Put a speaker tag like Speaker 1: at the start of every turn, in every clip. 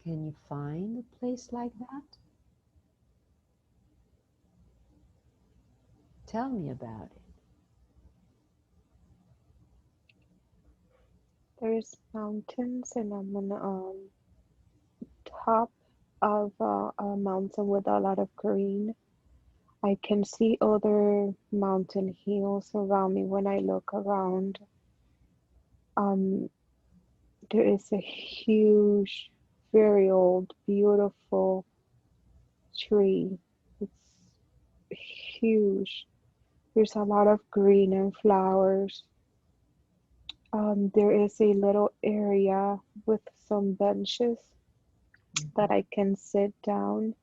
Speaker 1: Can you find a place like that? Tell me about it.
Speaker 2: There's mountains, and I'm on top of a mountain with a lot of green. I can see other mountain hills around me when I look around. Um, there is a huge, very old, beautiful tree. It's huge. There's a lot of green and flowers. There is a little area with some benches that
Speaker 1: Mhm.
Speaker 2: I can sit down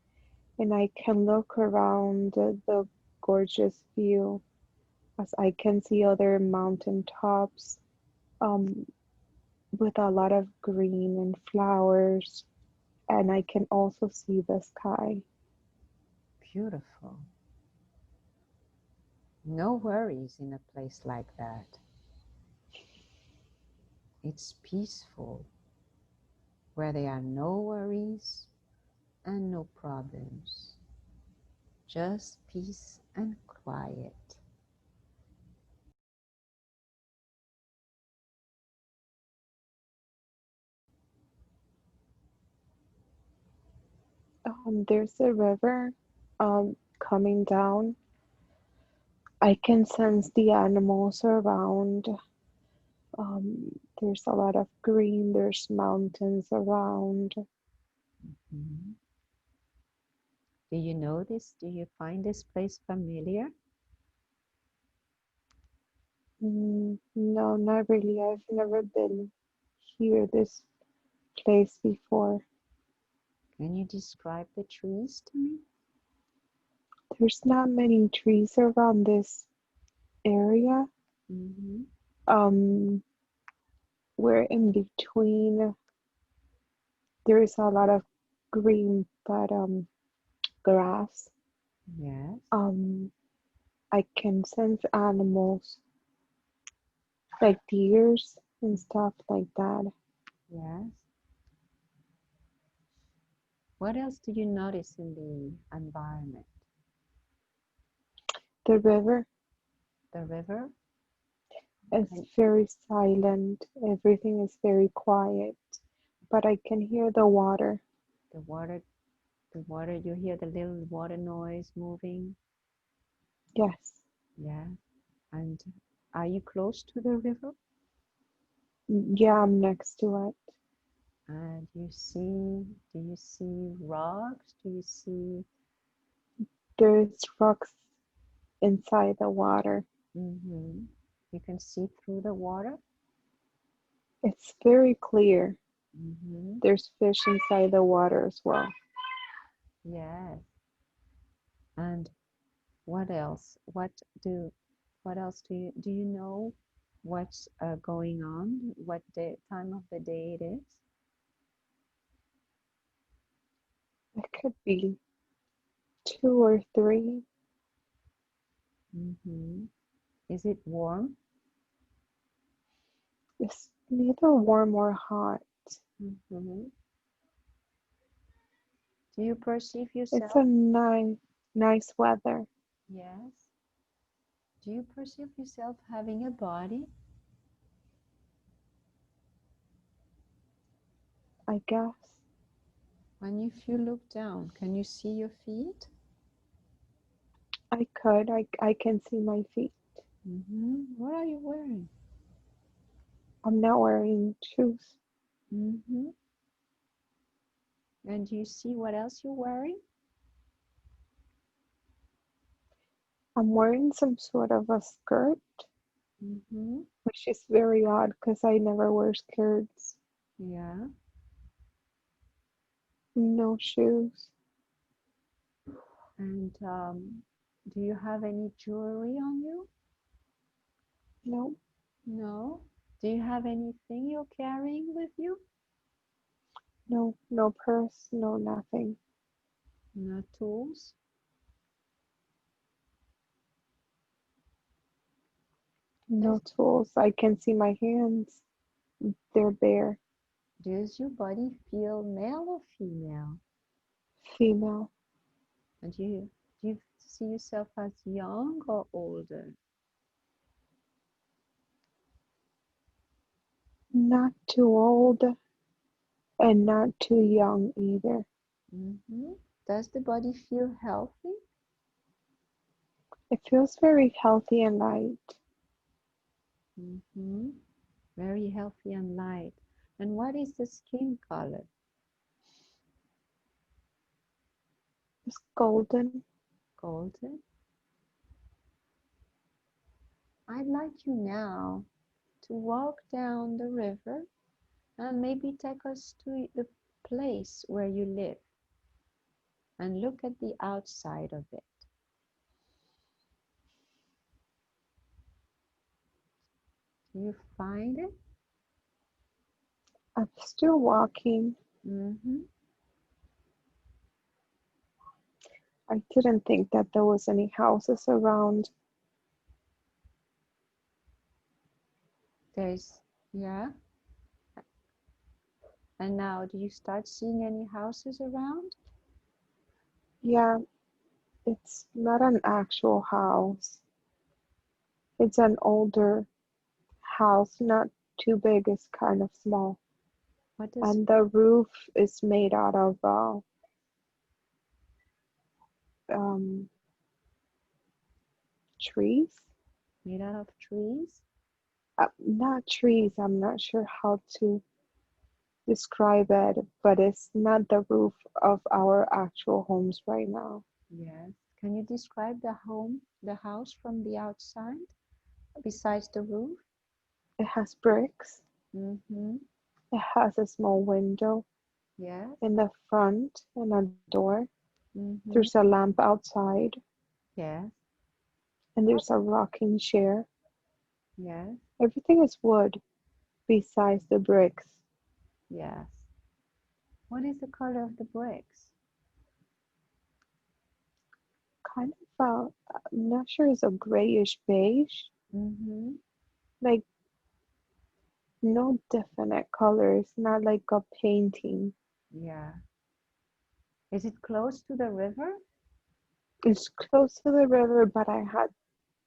Speaker 2: and I can look around the gorgeous view as I can see other mountain tops um, with a lot of green and flowers, and I can also see the sky.
Speaker 1: Beautiful. No worries in a place like that. It's peaceful, where there are no worries and no problems. Just peace and quiet.
Speaker 2: There's a river coming down. I can sense the animals around. There's a lot of green, there's mountains around.
Speaker 1: Mhm. Do you know this? Do you find this place familiar?
Speaker 2: No, not really. I've never been here, this place before.
Speaker 1: Can you describe the trees to me?
Speaker 2: There's not many trees around this area.
Speaker 1: Mm-hmm.
Speaker 2: Um, we're in between. There is a lot of green, but grass.
Speaker 1: Yes,
Speaker 2: Um, I can sense animals like deers and stuff like that.
Speaker 1: yes. What else do you notice in the environment?
Speaker 2: The river
Speaker 1: The river?
Speaker 2: is
Speaker 1: Can
Speaker 2: very silent. Everything is very quiet, but I can hear the water.
Speaker 1: the water, you hear the little water noise moving?
Speaker 2: Yes.
Speaker 1: Yeah. And are you close to the river?
Speaker 2: Yeah, I'm next to it.
Speaker 1: And do you see rocks? Do you see,
Speaker 2: There's rocks inside the water.
Speaker 1: mm-hmm. You can see through the water?
Speaker 2: It's very clear.
Speaker 1: Mm-hmm.
Speaker 2: There's fish inside the water as well.
Speaker 1: Yes. And what else? What else do you know what's going on? What time of the day it is?
Speaker 2: It could be 2 or 3.
Speaker 1: Mm-hmm. Is it warm?
Speaker 2: It's neither warm or hot.
Speaker 1: Mm-hmm. Do you perceive
Speaker 2: It's
Speaker 1: yourself?
Speaker 2: a nice weather,
Speaker 1: Yes. Do you perceive yourself having a body?
Speaker 2: I guess.
Speaker 1: If you look down, can you see your feet?
Speaker 2: I could. I can see my feet.
Speaker 1: Mm-hmm. What are you wearing?
Speaker 2: I'm not wearing shoes.
Speaker 1: Mm-hmm. And do you see what else you're wearing?
Speaker 2: I'm wearing some sort of a skirt,
Speaker 1: Mm-hmm.
Speaker 2: which is very odd because I never wear skirts.
Speaker 1: Yeah.
Speaker 2: No shoes.
Speaker 1: And do you have any jewelry on you?
Speaker 2: No,
Speaker 1: No. Do you have anything you're carrying with you?
Speaker 2: no purse, no nothing.
Speaker 1: No tools?
Speaker 2: No
Speaker 1: Just
Speaker 2: tools. I can see my hands. They're bare.
Speaker 1: Does your body feel male or female?
Speaker 2: Female.
Speaker 1: And do you see yourself as young or older?
Speaker 2: Not too old and not too young either.
Speaker 1: Hmm. Does the body feel healthy?
Speaker 2: It feels very healthy and light.
Speaker 1: Hmm. Very healthy and light. And what is the skin color?
Speaker 2: It's golden.
Speaker 1: Golden. I'd like you now to walk down the river and maybe take us to the place where you live and look at the outside of it. Do you find it?
Speaker 2: I'm still walking.
Speaker 1: Mm-hmm.
Speaker 2: I didn't think that there was any houses around.
Speaker 1: There's, yeah. And now, do you start seeing any houses around?
Speaker 2: Yeah, it's not an actual house. It's an older house, not too big, it's kind of small.
Speaker 1: What is
Speaker 2: And the roof is made out of um, trees.
Speaker 1: made out of trees?
Speaker 2: Not trees, I'm not sure how to describe it, but it's not the roof of our actual homes right now.
Speaker 1: Yes. Can you describe the house from the outside, besides the roof?
Speaker 2: It has bricks.
Speaker 1: Mm-hmm.
Speaker 2: It has a small window
Speaker 1: Yes.
Speaker 2: in the front and a door.
Speaker 1: Mm-hmm.
Speaker 2: There's a lamp outside,
Speaker 1: Yes.
Speaker 2: and
Speaker 1: What?
Speaker 2: there's a rocking chair.
Speaker 1: Yes.
Speaker 2: Everything is wood besides the bricks.
Speaker 1: Yes. What is the color of the bricks?
Speaker 2: Kind of, I'm not sure, it's a grayish beige.
Speaker 1: Mm-hmm.
Speaker 2: Like, no definite colors, not like a painting.
Speaker 1: Yeah. Is it close to the river?
Speaker 2: It's close to the river, but I had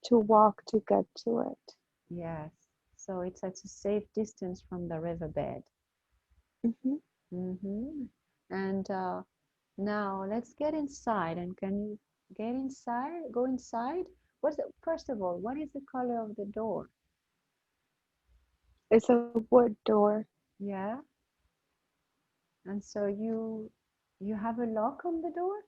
Speaker 2: to walk to get to it.
Speaker 1: Yes. So it's at a safe distance from the riverbed.
Speaker 2: Hmm.
Speaker 1: Mm-hmm. And now let's get inside. And can you get inside? Go inside? First of all, what is the color of the door?
Speaker 2: It's a wood door.
Speaker 1: Yeah. And so you have a lock on the door?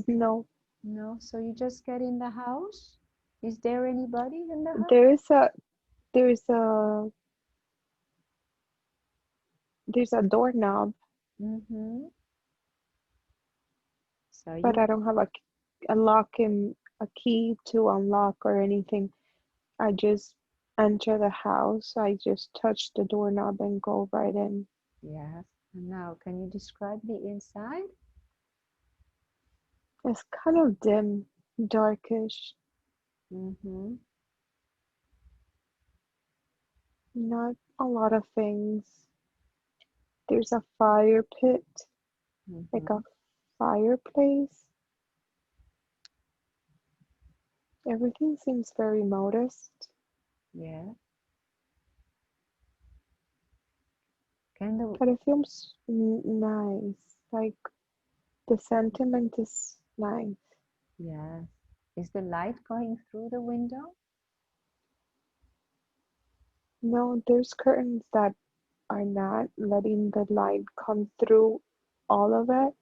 Speaker 2: No,
Speaker 1: No. So you just get in the house? Is there anybody in the house?
Speaker 2: there's a there's a there's a doorknob,
Speaker 1: Mm-hmm. So
Speaker 2: but
Speaker 1: you
Speaker 2: I don't have a lock and a key to unlock or anything. I just enter the house. I just touch the doorknob and go right in.
Speaker 1: yes. And now can you describe the inside?
Speaker 2: It's kind of dim, darkish,
Speaker 1: Mm-hmm.
Speaker 2: not a lot of things. There's a fire pit, like
Speaker 1: Mm-hmm.
Speaker 2: a fireplace. Everything seems very modest,
Speaker 1: Yeah. Can the
Speaker 2: but it feels nice. Like the sentiment is nice.
Speaker 1: Yes. Is the light going through the window?
Speaker 2: No, there's curtains that are not letting the light come through all of it.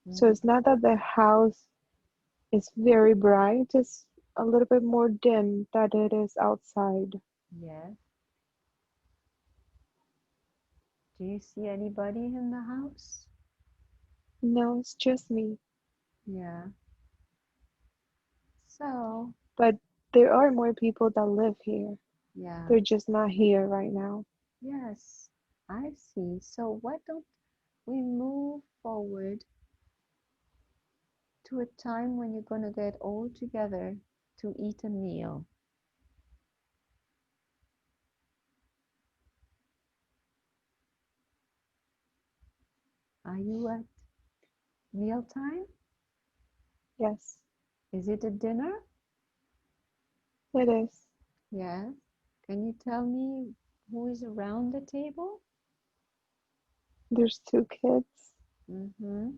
Speaker 2: So
Speaker 1: Mm-hmm.
Speaker 2: it's not that the house is very bright, it's a little bit more dim than it is outside.
Speaker 1: Yes. Do you see anybody in the house?
Speaker 2: No, it's just me.
Speaker 1: Yeah. So,
Speaker 2: But there are more people that live here.
Speaker 1: yeah.
Speaker 2: They're just not here right now.
Speaker 1: Yes, I see. So why don't we move forward to a time when you're going to get all together to eat a meal? Are you at mealtime?
Speaker 2: Yes,
Speaker 1: Is it a dinner?
Speaker 2: it is.
Speaker 1: Yes. Can you tell me who is around the table?
Speaker 2: There's two kids.
Speaker 1: Mm-hmm.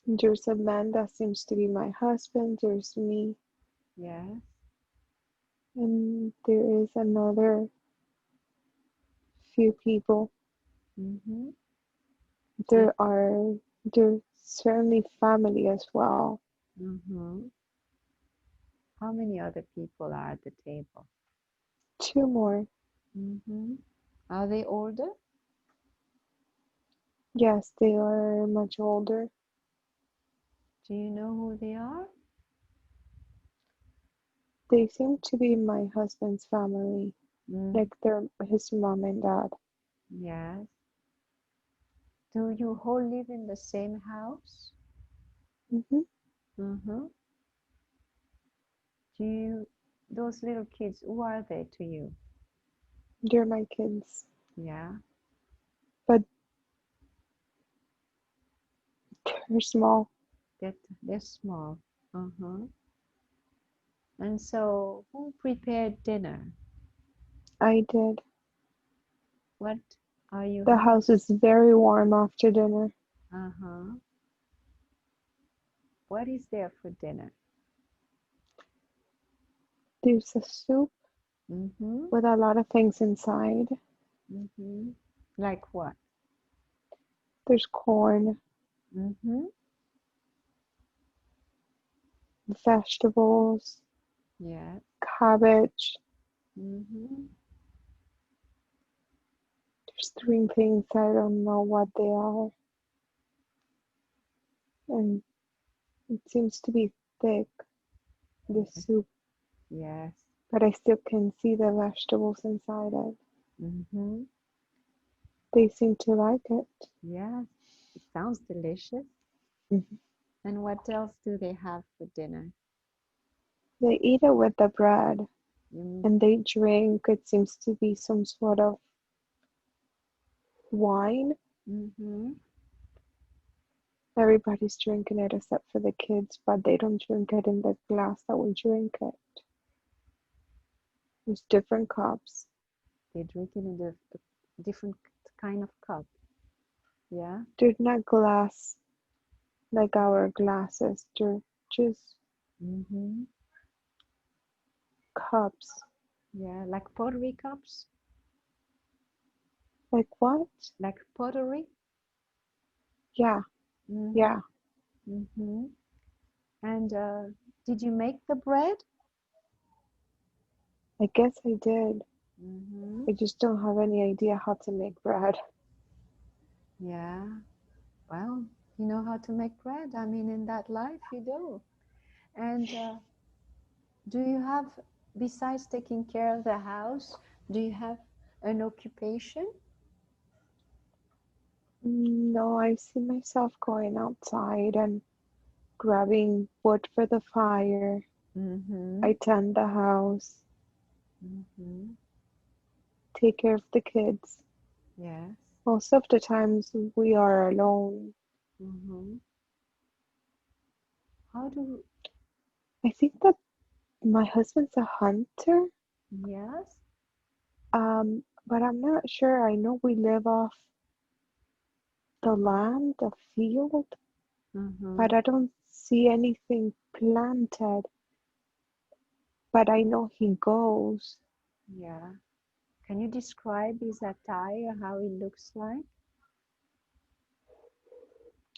Speaker 2: There's a man that seems to be my husband. There's me.
Speaker 1: Yes.
Speaker 2: And there is another few people.
Speaker 1: Mm-hmm. Do
Speaker 2: There are there's certainly family as well.
Speaker 1: mm-hmm. How many other people are at the table?
Speaker 2: Two more.
Speaker 1: Mm-hmm. Are they older?
Speaker 2: Yes, they are much older.
Speaker 1: Do you know who they are?
Speaker 2: They seem to be my husband's family,
Speaker 1: Mm,
Speaker 2: like they're his mom and dad.
Speaker 1: yes. Do you all live in the same house?
Speaker 2: Hmm.
Speaker 1: Mm-hmm. Do you, those little kids, who are they to you?
Speaker 2: They're my kids,
Speaker 1: Yeah,
Speaker 2: but they're small.
Speaker 1: that they're small. Uh-huh. And so, who prepared dinner?
Speaker 2: I did.
Speaker 1: What are you
Speaker 2: The
Speaker 1: having?
Speaker 2: house is very warm after dinner.
Speaker 1: Uh-huh. What is there for dinner?
Speaker 2: There's a soup
Speaker 1: Mm-hmm.
Speaker 2: with a lot of things inside.
Speaker 1: Mm-hmm. Like what?
Speaker 2: There's corn,
Speaker 1: Mm-hmm.
Speaker 2: vegetables,
Speaker 1: Yes.
Speaker 2: cabbage.
Speaker 1: Mm-hmm.
Speaker 2: There's three things I don't know what they are, and it seems to be thick, the
Speaker 1: Yes.
Speaker 2: soup,
Speaker 1: Yes.
Speaker 2: but I still can see the vegetables inside it.
Speaker 1: Mm-hmm.
Speaker 2: They seem to like it.
Speaker 1: Yes. It sounds delicious.
Speaker 2: Mhm.
Speaker 1: And what else do they have for dinner?
Speaker 2: They eat it with the bread,
Speaker 1: Mm,
Speaker 2: and they drink. It seems to be some sort of wine.
Speaker 1: mm-hmm.
Speaker 2: Everybody's drinking it except for the kids, but they don't drink it in the glass that we drink it. There's different cups.
Speaker 1: They drink it in a different kind of cup. Yeah.
Speaker 2: They're not glass like our glasses. They're just
Speaker 1: Mm-hmm.
Speaker 2: cups.
Speaker 1: Yeah. Like pottery cups.
Speaker 2: Like what?
Speaker 1: Like pottery.
Speaker 2: Yeah,
Speaker 1: Mm-hmm.
Speaker 2: yeah.
Speaker 1: Mm-hmm. And did you make the bread?
Speaker 2: I guess I did.
Speaker 1: Mm-hmm.
Speaker 2: I just don't have any idea how to make bread.
Speaker 1: Yeah. Well, you know how to make bread. I mean, in that life, you do. And do you have, besides taking care of the house, do you have an occupation?
Speaker 2: No, I see myself going outside and grabbing wood for the fire. I
Speaker 1: Mm-hmm.
Speaker 2: tend the house,
Speaker 1: Mm-hmm.
Speaker 2: take care of the kids.
Speaker 1: Yes.
Speaker 2: Most of the times we are alone.
Speaker 1: Mm-hmm. How do,
Speaker 2: I think that my husband's a hunter,
Speaker 1: yes.
Speaker 2: but I'm not sure. I know we live off the land, the field,
Speaker 1: Mm-hmm.
Speaker 2: but I don't see anything planted. But I know he goes.
Speaker 1: Yeah. Can you describe his attire, how he looks like?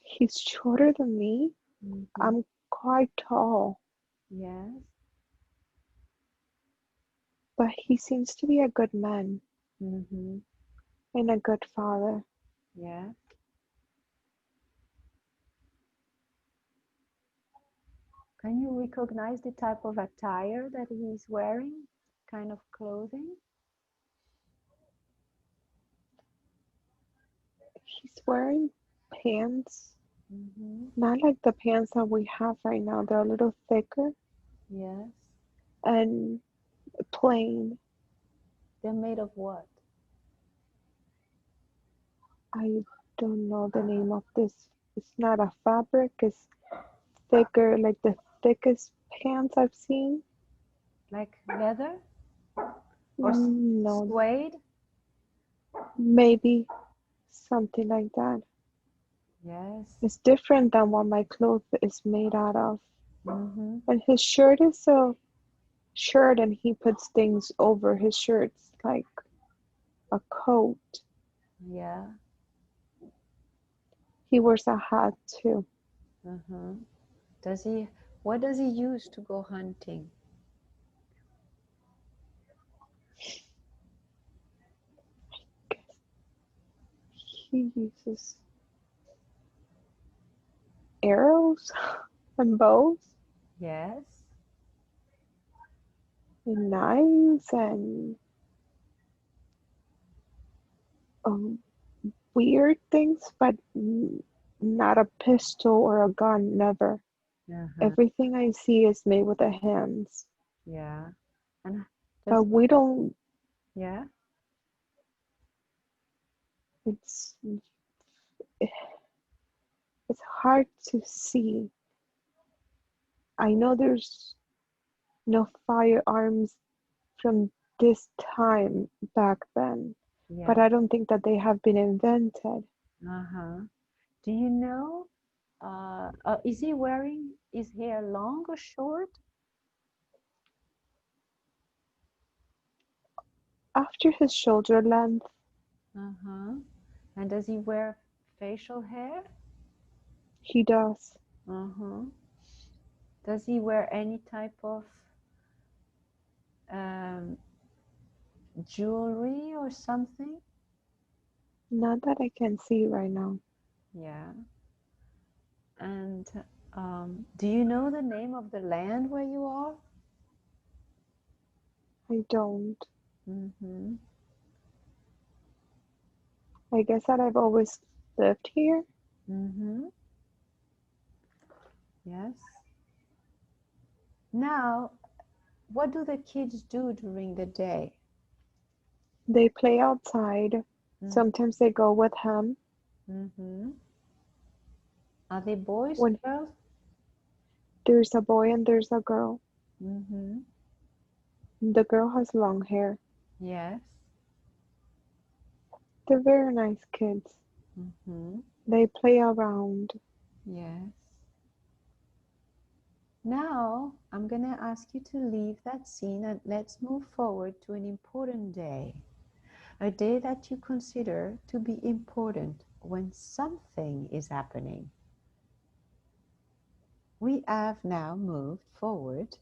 Speaker 2: He's shorter than me.
Speaker 1: Mm-hmm.
Speaker 2: I'm quite tall,
Speaker 1: Yes.
Speaker 2: but he seems to be a good man
Speaker 1: Mm-hmm.
Speaker 2: and a good father.
Speaker 1: Yeah. Can you recognize the type of attire that he's wearing? Kind of clothing?
Speaker 2: He's wearing pants,
Speaker 1: Mm-hmm.
Speaker 2: not like the pants that we have right now. They're a little thicker
Speaker 1: Yes.
Speaker 2: and plain.
Speaker 1: They're made of what?
Speaker 2: I don't know the name of this. It's not a fabric, it's thicker, like the thickest pants I've seen.
Speaker 1: Like leather or
Speaker 2: No,
Speaker 1: suede?
Speaker 2: maybe something like that.
Speaker 1: Yes.
Speaker 2: It's different than what my clothes is made out of.
Speaker 1: Mm-hmm.
Speaker 2: And his shirt is a shirt, and he puts things over his shirts like a coat.
Speaker 1: Yeah.
Speaker 2: He wears a hat too.
Speaker 1: Uh-huh. Does he, what does he use to go hunting?
Speaker 2: He uses arrows and bows
Speaker 1: Yes.
Speaker 2: and knives and um, weird things, but not a pistol or a gun, never.
Speaker 1: Uh-huh.
Speaker 2: Everything I see is made with the hands.
Speaker 1: Yeah. And does
Speaker 2: But we don't,
Speaker 1: yeah?
Speaker 2: it's it's hard to see. I know there's no firearms from this time back then, but
Speaker 1: Yeah.
Speaker 2: I don't think that they have been invented.
Speaker 1: Uh-huh. Do you know, is he wearing his hair long or short?
Speaker 2: After his shoulder length,
Speaker 1: Uh-huh. And does he wear facial hair?
Speaker 2: he does.
Speaker 1: Uh-huh. Does he wear any type of um, jewelry or something?
Speaker 2: Not that I can see right now.
Speaker 1: Yeah. And do you know the name of the land where you are?
Speaker 2: I don't.
Speaker 1: Mm-hmm.
Speaker 2: I guess that I've always lived here.
Speaker 1: Mm-hmm. Yes. Now, what do the kids do during the day?
Speaker 2: They play outside. Sometimes they go with him.
Speaker 1: Mm-hmm. Are they boys,
Speaker 2: When
Speaker 1: girls?
Speaker 2: there's a boy and there's a girl.
Speaker 1: Mm-hmm.
Speaker 2: The girl has long hair.
Speaker 1: Yes.
Speaker 2: They're very nice kids.
Speaker 1: Mm-hmm.
Speaker 2: They play around.
Speaker 1: Yes. Now, I'm going to ask you to leave that scene and let's move forward to an important day. A day that you consider to be important when something is happening. We have now moved forward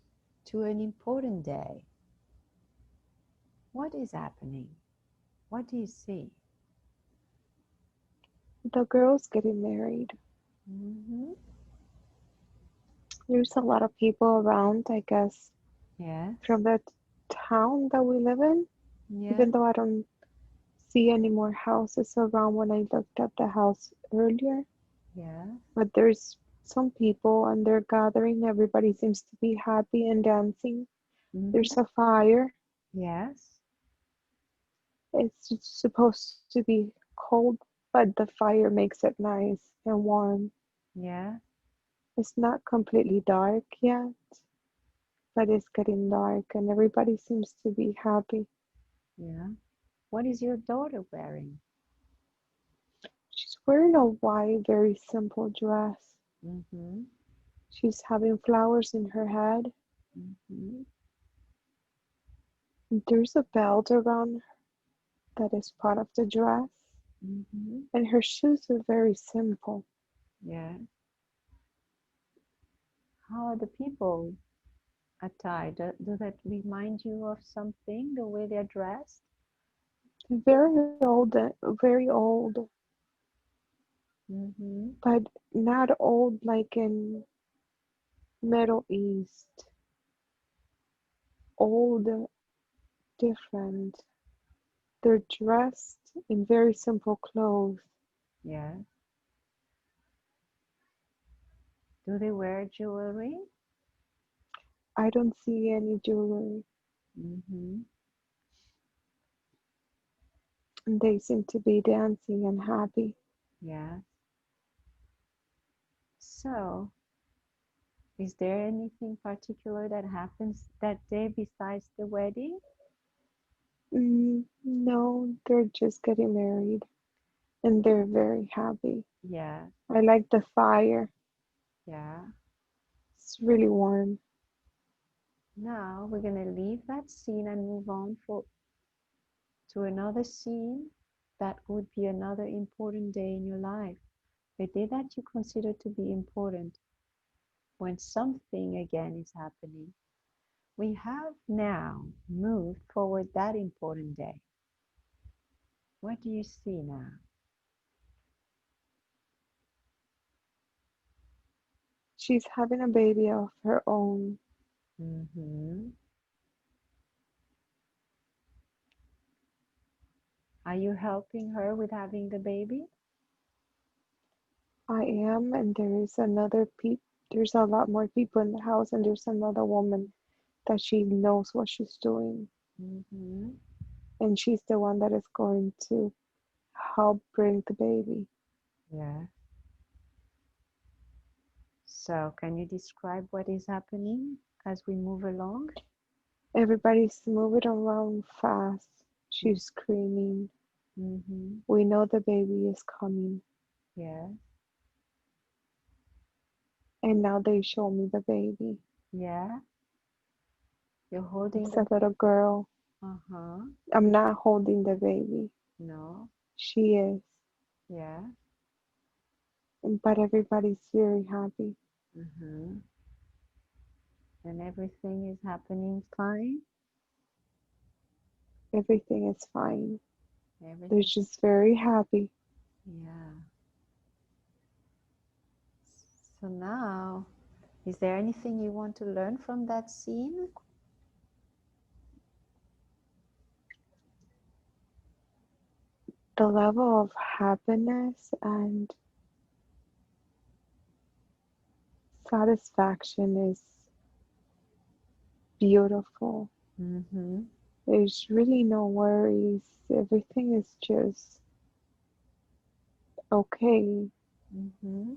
Speaker 1: to an important day. What is happening? What do you see?
Speaker 2: The girl's getting married.
Speaker 1: Mm-hmm.
Speaker 2: There's a lot of people around, I guess,
Speaker 1: Yes.
Speaker 2: from the town that we live in,
Speaker 1: Yeah.
Speaker 2: even though I don't see any more houses around when I looked at the house earlier.
Speaker 1: Yeah.
Speaker 2: But there's some people and they're gathering. Everybody seems to be happy and dancing.
Speaker 1: Mm-hmm.
Speaker 2: There's a fire.
Speaker 1: Yes.
Speaker 2: It's supposed to be cold, but the fire makes it nice and warm.
Speaker 1: Yeah.
Speaker 2: It's not completely dark yet, but it's getting dark and everybody seems to be happy.
Speaker 1: Yeah. What is your daughter wearing?
Speaker 2: She's wearing a white, very simple dress.
Speaker 1: Mm-hmm.
Speaker 2: She's having flowers in her head.
Speaker 1: Mm-hmm.
Speaker 2: There's a belt around that is part of the dress,
Speaker 1: Mm-hmm.
Speaker 2: and her shoes are very simple.
Speaker 1: Yeah. How are the people attired? Do that remind you of something, the way they're dressed?
Speaker 2: Very old, very old,
Speaker 1: Mm-hmm.
Speaker 2: but not old like in Middle East. Old, different. They're dressed in very simple clothes.
Speaker 1: Yeah. Do they wear jewelry?
Speaker 2: I don't see any jewelry.
Speaker 1: Mm-hmm.
Speaker 2: And they seem to be dancing and happy.
Speaker 1: Yeah. So, is there anything particular that happens that day besides the wedding?
Speaker 2: No, they're just getting married and they're very happy.
Speaker 1: Yeah.
Speaker 2: I like the fire.
Speaker 1: Yeah.
Speaker 2: It's really warm.
Speaker 1: Now we're gonna leave that scene and move on to another scene that would be another important day in your life. A day that you consider to be important when something again is happening. We have now moved forward that important day. What do you see now?
Speaker 2: She's having a baby of her own.
Speaker 1: Mm-hmm. Are you helping her with having the baby?
Speaker 2: I am, and there's a lot more people in the house, and there's another woman that she knows what she's doing,
Speaker 1: Mm-hmm.
Speaker 2: and she's the one that is going to help bring the baby.
Speaker 1: Yeah. So, can you describe what is happening as we move along?
Speaker 2: Everybody's moving around fast. She's screaming.
Speaker 1: Mm-hmm.
Speaker 2: We know the baby is coming,
Speaker 1: Yeah.
Speaker 2: and now they show me the baby.
Speaker 1: Yeah. You're holding
Speaker 2: It's
Speaker 1: the
Speaker 2: a little girl.
Speaker 1: uh-huh.
Speaker 2: I'm not holding the baby.
Speaker 1: No.
Speaker 2: She is,
Speaker 1: Yeah.
Speaker 2: but everybody's very happy.
Speaker 1: Mm-hmm. And everything is happening fine.
Speaker 2: Everything is fine. They're
Speaker 1: Everything.
Speaker 2: just very happy.
Speaker 1: Yeah. So now, is there anything you want to learn from that scene?
Speaker 2: The level of happiness and satisfaction is beautiful.
Speaker 1: Mm-hmm.
Speaker 2: There's really no worries. Everything is just okay.
Speaker 1: Mm-hmm.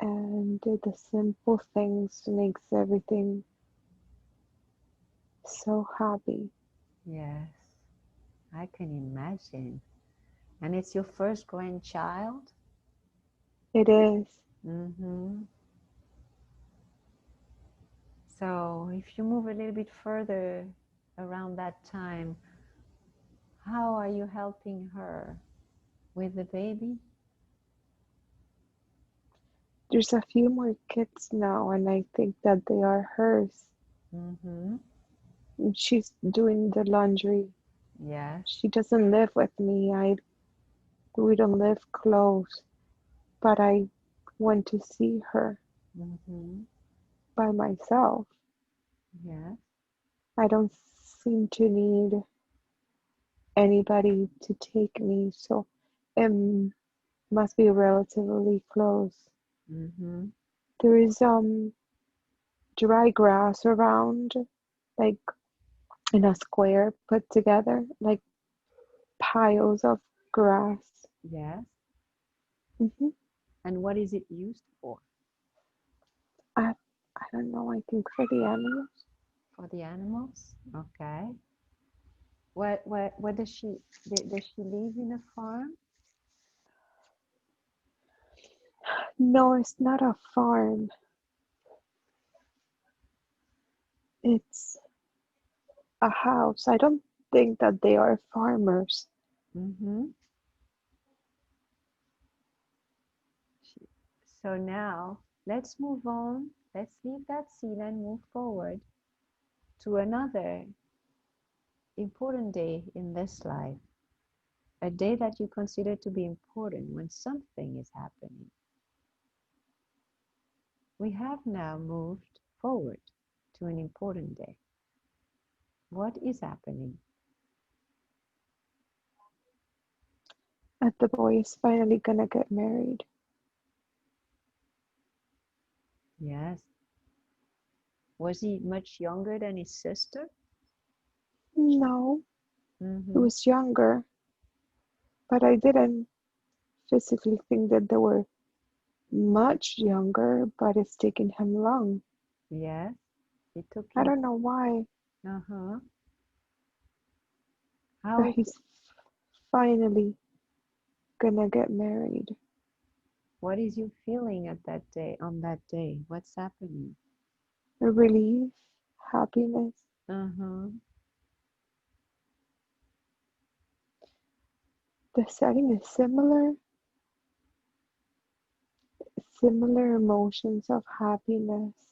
Speaker 2: And the simple things makes everything so happy.
Speaker 1: Yes, I can imagine. And it's your first grandchild?
Speaker 2: It is.
Speaker 1: Mm-hmm. So if you move a little bit further around that time, how are you helping her with the baby?
Speaker 2: There's a few more kids now, and I think that they are hers.
Speaker 1: Mm-hmm.
Speaker 2: And she's doing the laundry.
Speaker 1: Yes.
Speaker 2: She doesn't live with me. We don't live close, but I went to see her
Speaker 1: Mm-hmm.
Speaker 2: by myself.
Speaker 1: Yes.
Speaker 2: I don't seem to need anybody to take me, so it must be relatively close.
Speaker 1: Mm-hmm.
Speaker 2: There is dry grass around, like in a square put together, like piles of grass.
Speaker 1: Yes.
Speaker 2: hmm
Speaker 1: And what is it used for?
Speaker 2: I I don't know. I think for the animals.
Speaker 1: For the animals? Okay. What does does she live in a farm?
Speaker 2: No, it's not a farm. It's a house. I don't think that they are farmers.
Speaker 1: Mm-hmm. So now let's move on. Let's leave that scene and move forward to another important day in this life, a day that you consider to be important when something is happening. We have now moved forward to an important day. What is happening?
Speaker 2: And the boy is finally gonna get married.
Speaker 1: Yes. Was he much younger than his sister?
Speaker 2: No, he
Speaker 1: Mm-hmm.
Speaker 2: was younger, but I didn't physically think that they were much younger, but it's taken him long.
Speaker 1: Yes, it took
Speaker 2: I
Speaker 1: him.
Speaker 2: don't know why,
Speaker 1: Uh-huh.
Speaker 2: but
Speaker 1: How,
Speaker 2: he's finally gonna get married.
Speaker 1: what is you feeling at that day, on that day? What's happening?
Speaker 2: Relief, happiness.
Speaker 1: Uh-huh.
Speaker 2: The setting is similar, similar emotions of happiness.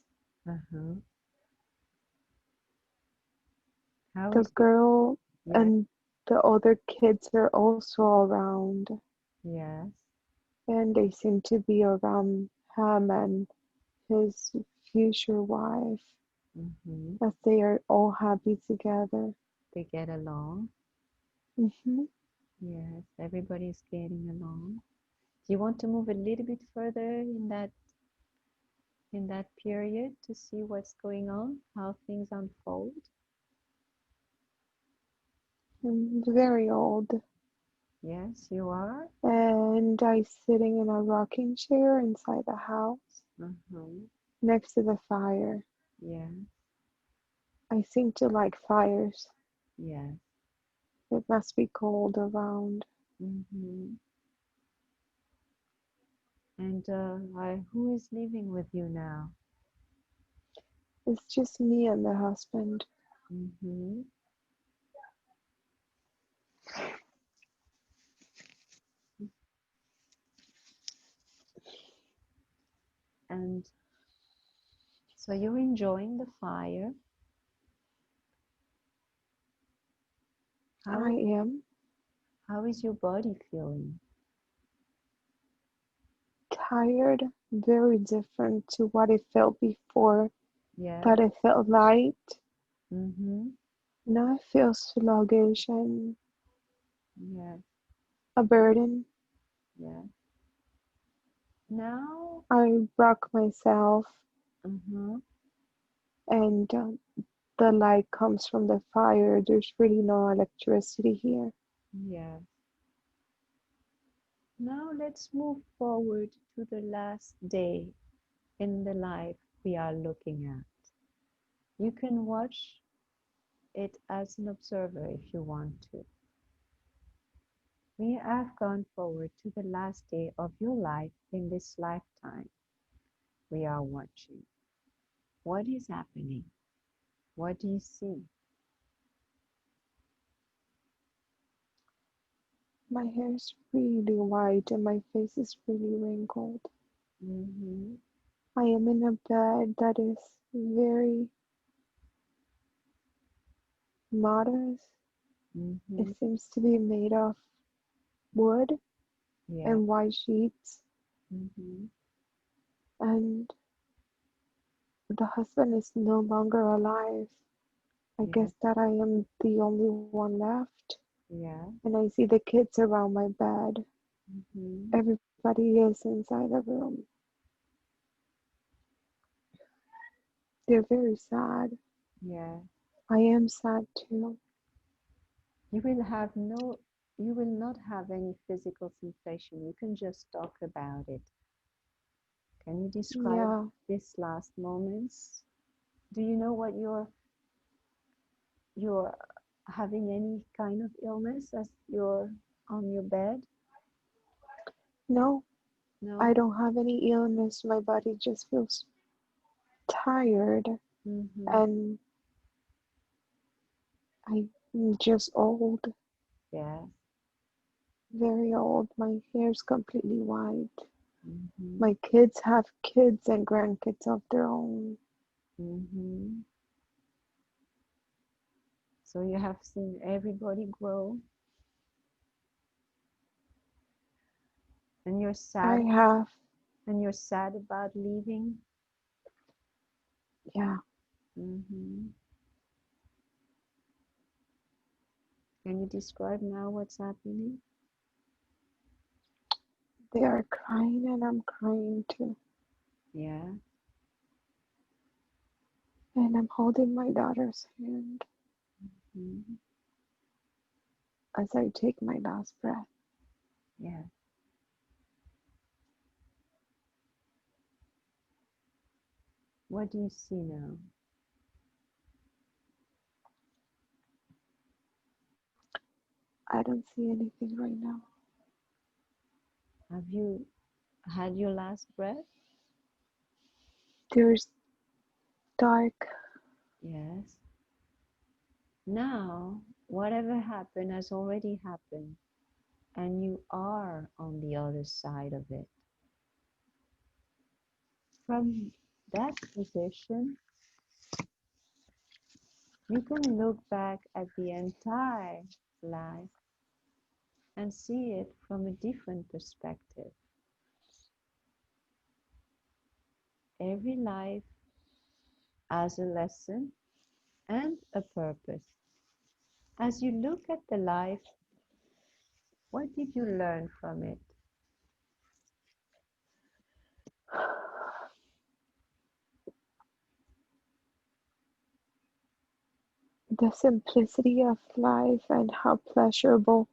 Speaker 1: Uh-huh. How
Speaker 2: The
Speaker 1: is you?
Speaker 2: girl
Speaker 1: Yes,
Speaker 2: and the other kids are also around,
Speaker 1: yes.
Speaker 2: and they seem to be around him and his future wife
Speaker 1: Mm-hmm.
Speaker 2: as they are all happy together.
Speaker 1: They get along.
Speaker 2: Hmm.
Speaker 1: Yes, everybody's getting along. Do you want to move a little bit further in that period to see what's going on, how things unfold?
Speaker 2: I'm very old,
Speaker 1: Yes, you are.
Speaker 2: and I sitting in a rocking chair inside the house
Speaker 1: Mm-hmm.
Speaker 2: next to the fire.
Speaker 1: Yeah,
Speaker 2: I seem to like fires.
Speaker 1: yes.
Speaker 2: It must be cold around.
Speaker 1: Mm-hmm. And who is living with you now?
Speaker 2: It's just me and the husband.
Speaker 1: Mm-hmm. And so you're enjoying the fire.
Speaker 2: I
Speaker 1: How
Speaker 2: am
Speaker 1: how is your body feeling?
Speaker 2: tired, very different to what I felt before,
Speaker 1: Yes.
Speaker 2: but I felt light.
Speaker 1: Mm-hmm.
Speaker 2: Now I feel sluggish and
Speaker 1: Yes.
Speaker 2: a burden.
Speaker 1: Yes. Now,
Speaker 2: I rock myself,
Speaker 1: mm-hmm.
Speaker 2: and the light comes from the fire. There's really no electricity here.
Speaker 1: Yes. Now let's move forward to the last day in the life we are looking at. You can watch it as an observer if you want to. We have gone forward to the last day of your life in this lifetime. We are watching. What is happening? What do you see?
Speaker 2: My hair is really white and my face is really wrinkled.
Speaker 1: Mm-hmm.
Speaker 2: I am in a bed that is very modest. It
Speaker 1: Mm-hmm.
Speaker 2: seems to be made of wood
Speaker 1: Yeah.
Speaker 2: and white sheets,
Speaker 1: Mm-hmm.
Speaker 2: and the husband is no longer alive. I
Speaker 1: Yeah.
Speaker 2: guess that I am the only one left,
Speaker 1: Yeah.
Speaker 2: and I see the kids around my bed.
Speaker 1: Mm-hmm.
Speaker 2: Everybody is inside the room. They're very sad.
Speaker 1: Yeah.
Speaker 2: I am sad too.
Speaker 1: You will have no, you will not have any physical sensation. You can just talk about it. Can you describe
Speaker 2: Yeah,
Speaker 1: these last moments? Do you know what you're having any kind of illness as you're on your bed?
Speaker 2: no, I
Speaker 1: No?
Speaker 2: don't have any illness. My body just feels tired,
Speaker 1: Mm-hmm.
Speaker 2: and I'm just old,
Speaker 1: Yes.
Speaker 2: very old. My hair's completely white.
Speaker 1: Mm-hmm.
Speaker 2: My kids have kids and grandkids of their own.
Speaker 1: Mm-hmm. So you have seen everybody grow and
Speaker 2: I have,
Speaker 1: you're sad about leaving.
Speaker 2: yeah,
Speaker 1: Mm-hmm. Can you describe now what's happening?
Speaker 2: they are crying and I'm crying too.
Speaker 1: Yeah.
Speaker 2: And I'm holding my daughter's hand
Speaker 1: Mm-hmm.
Speaker 2: as I take my last breath.
Speaker 1: Yeah. What do you see now?
Speaker 2: I don't see anything right now.
Speaker 1: Have you had your last breath?
Speaker 2: There's dark.
Speaker 1: Yes. Now, whatever happened has already happened, and you are on the other side of it. From that position, you can look back at the entire life and see it from a different perspective. Every life has a lesson and a purpose. As you look at the life, what did you learn from it?
Speaker 2: The simplicity of life and how pleasurable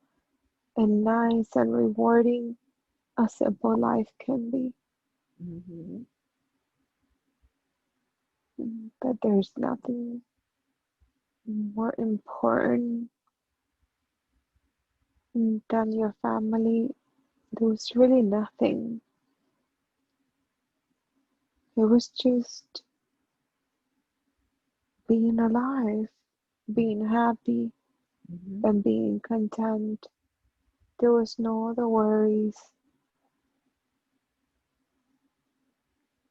Speaker 2: and nice and rewarding a simple life can be.
Speaker 1: Mhm.
Speaker 2: That there's nothing more important than your family. There was really nothing. It was just being alive, being happy,
Speaker 1: Mhm.
Speaker 2: and being content. There was no other worries.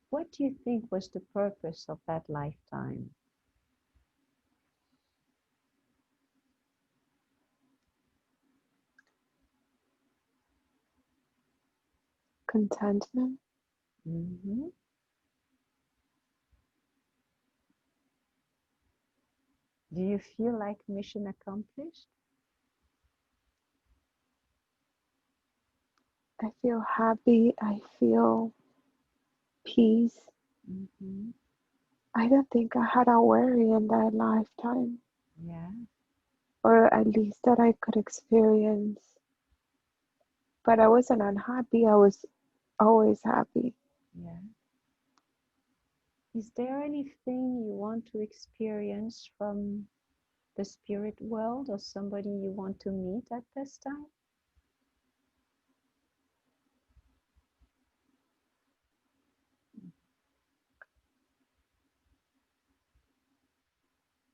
Speaker 1: What do you think was the purpose of that lifetime?
Speaker 2: Contentment.
Speaker 1: Mhm. Do you feel like mission accomplished?
Speaker 2: I feel happy. I feel peace.
Speaker 1: Mhm.
Speaker 2: I don't think I had a worry in that lifetime,
Speaker 1: Yeah,
Speaker 2: or at least that I could experience. But I wasn't unhappy, I was always happy.
Speaker 1: yeah. Is there anything you want to experience from the spirit world or somebody you want to meet at this time?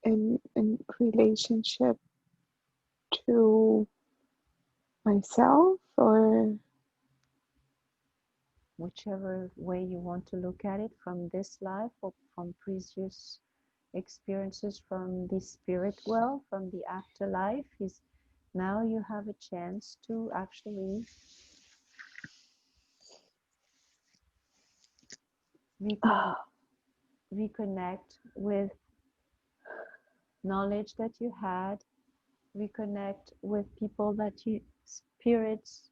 Speaker 2: In relationship to myself, or
Speaker 1: Whichever way you want to look at it, from this life or from previous experiences from the spirit world, from the afterlife, is now you have a chance to actually recon- reconnect with knowledge that you had, reconnect with people that you, spirits,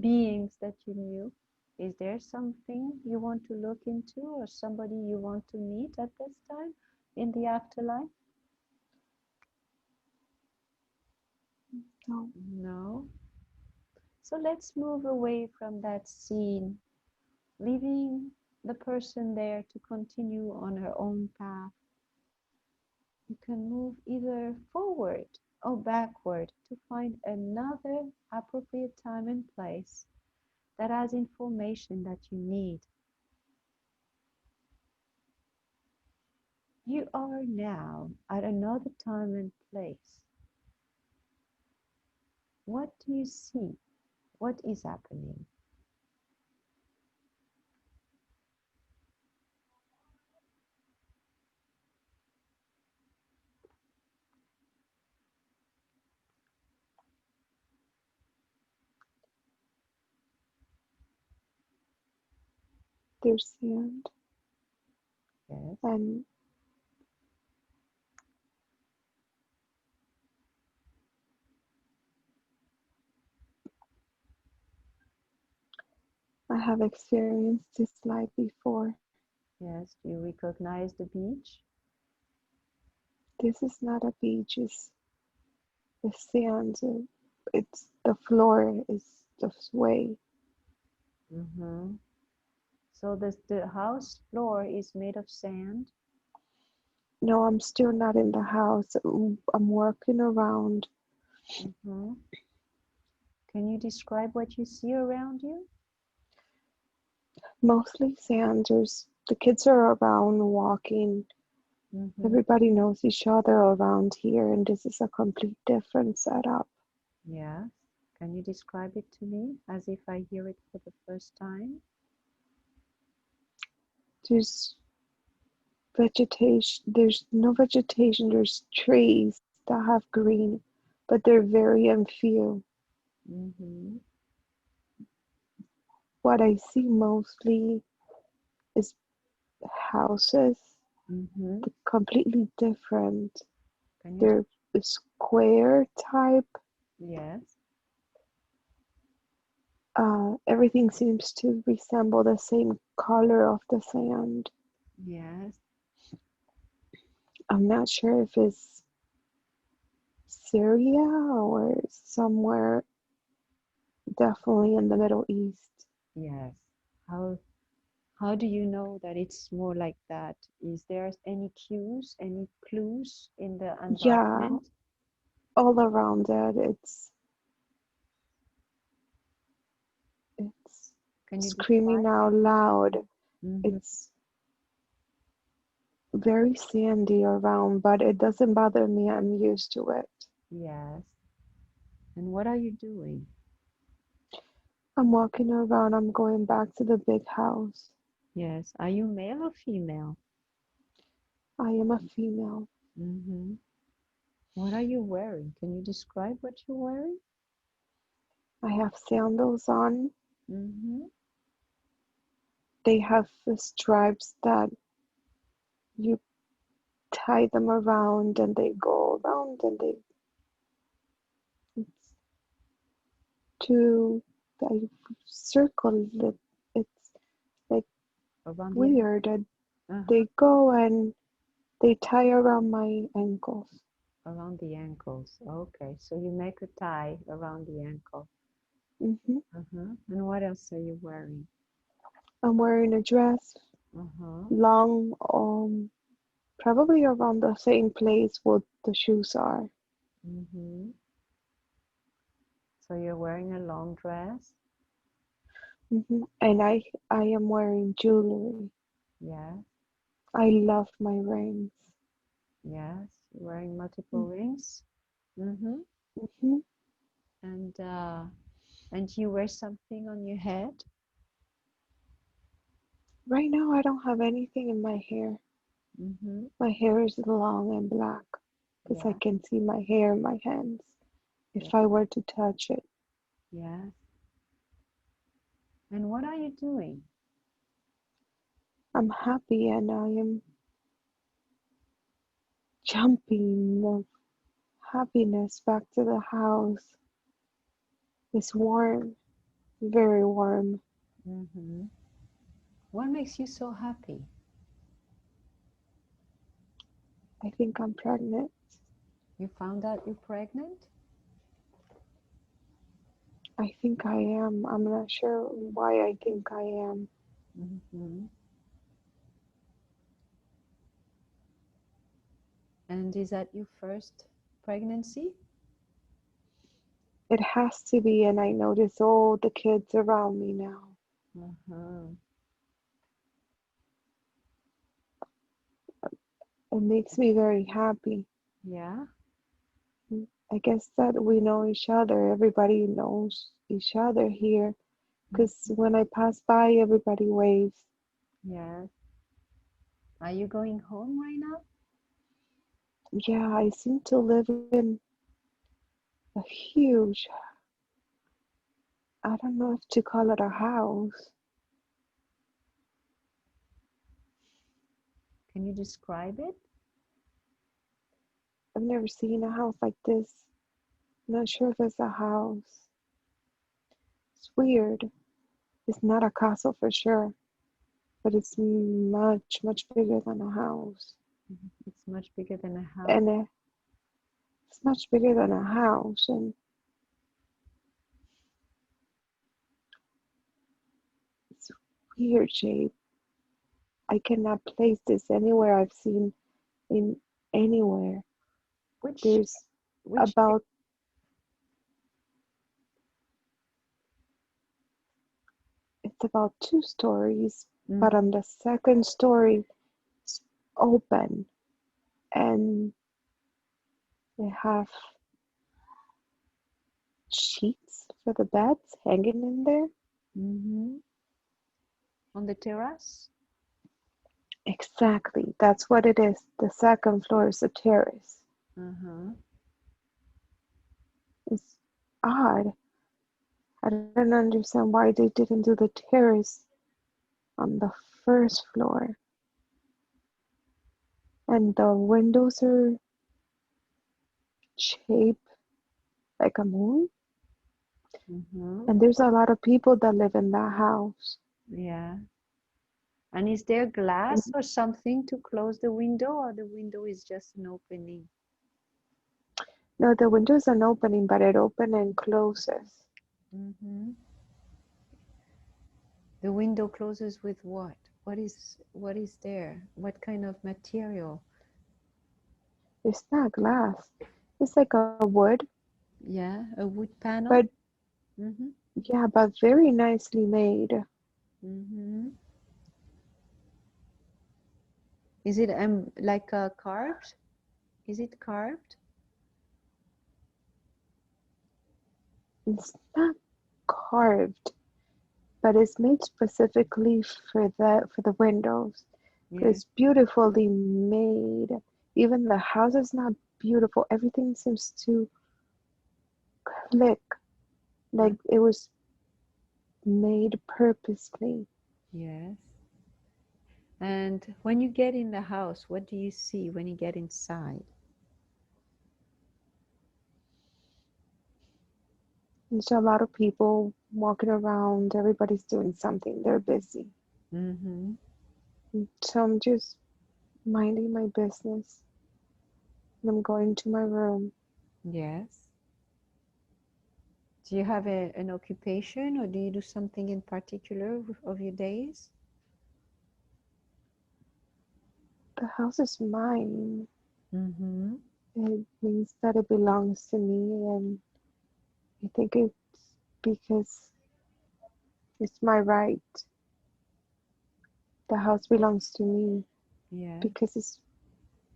Speaker 1: beings that you knew. Is there something you want to look into or somebody you want to meet at this time in the afterlife?
Speaker 2: no.
Speaker 1: No. So let's move away from that scene, leaving the person there to continue on her own path. You can move either forward or backward to find another appropriate time and place that has information that you need. You are now at another time and place. What do you see? What is happening?
Speaker 2: There's sand,
Speaker 1: Yes,
Speaker 2: and I have experienced this life before.
Speaker 1: yes. Do you recognize the beach?
Speaker 2: This is not a beach, it's sand. It's the floor is the way.
Speaker 1: Mm-hmm. So the house floor is made of sand?
Speaker 2: No, I'm still not in the house. I'm walking around.
Speaker 1: Mm-hmm. Can you describe what you see around you?
Speaker 2: Mostly sand. The kids are around walking.
Speaker 1: Mm-hmm.
Speaker 2: Everybody knows each other around here, and this is a complete different setup.
Speaker 1: Yes. Can you describe it to me as if I hear it for the first time?
Speaker 2: There's vegetation. There's no vegetation. There's trees that have green, but they're very few.
Speaker 1: Mm-hmm.
Speaker 2: What I see mostly is houses.
Speaker 1: Mm-hmm.
Speaker 2: They're completely different.
Speaker 1: Can you?
Speaker 2: They're a square type.
Speaker 1: Yes.
Speaker 2: Everything seems to resemble the same color of the sand.
Speaker 1: Yes.
Speaker 2: I'm not sure if it's Syria or somewhere definitely in the Middle East.
Speaker 1: Yes. How how do you know that it's more like that? Is there any cues, any clues in the
Speaker 2: Yeah,
Speaker 1: environment?
Speaker 2: all around it, it's
Speaker 1: Can you
Speaker 2: screaming
Speaker 1: describe?
Speaker 2: out loud.
Speaker 1: Mm-hmm.
Speaker 2: It's very sandy around, but it doesn't bother me. I'm used to it.
Speaker 1: Yes. And what are you doing?
Speaker 2: I'm walking around. I'm going back to the big house.
Speaker 1: Yes. Are you male or female?
Speaker 2: I am a female.
Speaker 1: Mm-hmm. What are you wearing? Can you describe what you're wearing?
Speaker 2: I have sandals on.
Speaker 1: Mm-hmm.
Speaker 2: They have the stripes that you tie them around and they go around and they it's to I circle it. It's like
Speaker 1: Around the
Speaker 2: weird. And
Speaker 1: uh-huh.
Speaker 2: they go and they tie around my ankles.
Speaker 1: Around the ankles. Okay. So you make a tie around the ankle.
Speaker 2: hmm
Speaker 1: Uh-huh. And what else are you wearing?
Speaker 2: I'm wearing a dress,
Speaker 1: Uh-huh.
Speaker 2: long, probably around the same place where the shoes are.
Speaker 1: Mm-hmm. So you're wearing a long dress?
Speaker 2: And I am wearing jewelry.
Speaker 1: Yes.
Speaker 2: I love my rings.
Speaker 1: Yes. You're wearing multiple rings? Mm-hmm.
Speaker 2: Mm-hmm.
Speaker 1: And you wear something on your head?
Speaker 2: Right now, I don't have anything in my hair.
Speaker 1: Mm-hmm.
Speaker 2: My hair is long and black because I
Speaker 1: Yeah.
Speaker 2: can see my hair in my hands
Speaker 1: Yeah.
Speaker 2: if I were to touch it.
Speaker 1: Yes. And what are you doing?
Speaker 2: I'm happy and I am jumping of happiness back to the house. It's warm, very warm.
Speaker 1: Mm-hmm. What makes you so happy?
Speaker 2: I think I'm pregnant.
Speaker 1: You found out you're pregnant?
Speaker 2: I think I am. I'm not sure why I think I am.
Speaker 1: Mm-hmm. And is that your first pregnancy?
Speaker 2: It has to be, and I notice all the kids around me now.
Speaker 1: Uh-huh.
Speaker 2: It makes me very happy.
Speaker 1: Yeah.
Speaker 2: I guess that we know each other. Everybody knows each other here.
Speaker 1: Mm.
Speaker 2: Because when I pass by, everybody waves.
Speaker 1: Yes. Are you going home right now?
Speaker 2: Yeah, I seem to live in a huge, I don't know if to call it a house.
Speaker 1: Can you describe it?
Speaker 2: I've never seen a house like this. I'm not sure if it's a house. It's weird. It's not a castle for sure, but it's much, much bigger than a house.
Speaker 1: Mhm. It's much bigger than a house.
Speaker 2: And it's much bigger than a house. And it's weird shape. I cannot place this anywhere I've seen in anywhere.
Speaker 1: Which
Speaker 2: There's
Speaker 1: which
Speaker 2: about it's about 2 stories, but on
Speaker 1: mm-hmm,
Speaker 2: the second story it's open and they have sheets for the beds hanging in there.
Speaker 1: mm-hmm. On the terrace?
Speaker 2: Exactly, that's what it is. The second floor is a terrace.
Speaker 1: Uh-huh.
Speaker 2: It's odd. I don't understand why they didn't do the terrace on the first floor. And the windows are shaped like a moon.
Speaker 1: Mm-hmm.
Speaker 2: And there's a lot of people that live in that house.
Speaker 1: Yeah. And is there
Speaker 2: And
Speaker 1: glass or something to close the window, or the window is just an opening?
Speaker 2: no, the window is an opening, but it opens and closes.
Speaker 1: Mm-hmm. The window closes with what? What is there? What kind of material?
Speaker 2: It's not glass. It's like a wood,
Speaker 1: Yeah, a wood panel?
Speaker 2: but
Speaker 1: Mm-hmm.
Speaker 2: yeah, but very nicely made.
Speaker 1: Mm-hmm. Is it like carved? Is it carved?
Speaker 2: It's not carved, but it's made specifically for the windows. But
Speaker 1: Yeah.
Speaker 2: it's beautifully made. Even the house is not beautiful. Everything seems to click
Speaker 1: Uh,
Speaker 2: like it was made purposely.
Speaker 1: yes. And when you get in the house, what do you see when you get inside?
Speaker 2: There's a lot of people walking around. Everybody's doing something. They're busy.
Speaker 1: Mm-hmm.
Speaker 2: So I'm just minding my business and I'm going to my room.
Speaker 1: Yes. Do you have an occupation, or do you do something in particular of your days?
Speaker 2: The house is mine.
Speaker 1: Mm-hmm.
Speaker 2: It means that it belongs to me, and I think it's because it's my right. The house belongs to me
Speaker 1: Yeah.
Speaker 2: because it's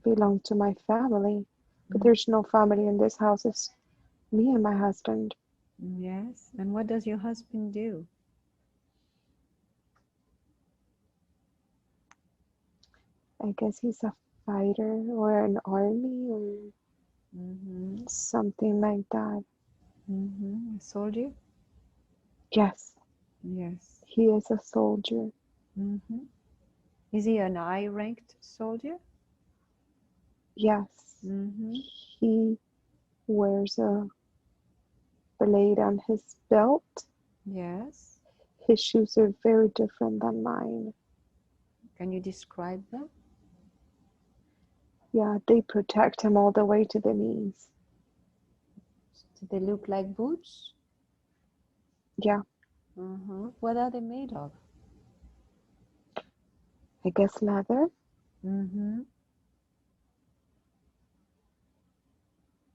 Speaker 2: belongs to my family. But
Speaker 1: Mm,
Speaker 2: there's no family in this house. It's me and my husband.
Speaker 1: yes. And what does your husband do?
Speaker 2: I guess he's a fighter or an army or
Speaker 1: Mm-hmm.
Speaker 2: something like that.
Speaker 1: Mm-hmm. A soldier?
Speaker 2: Yes,
Speaker 1: Yes.
Speaker 2: he is a soldier.
Speaker 1: Mm-hmm. Is he an high-ranked soldier?
Speaker 2: Yes,
Speaker 1: Mm-hmm.
Speaker 2: he wears a blade on his belt.
Speaker 1: Yes.
Speaker 2: His shoes are very different than mine.
Speaker 1: Can you describe them?
Speaker 2: Yeah, they protect him all the way to the knees.
Speaker 1: Do they look like boots?
Speaker 2: Yeah,
Speaker 1: Mm-hmm. What are they made of?
Speaker 2: I guess leather.
Speaker 1: Mm-hmm.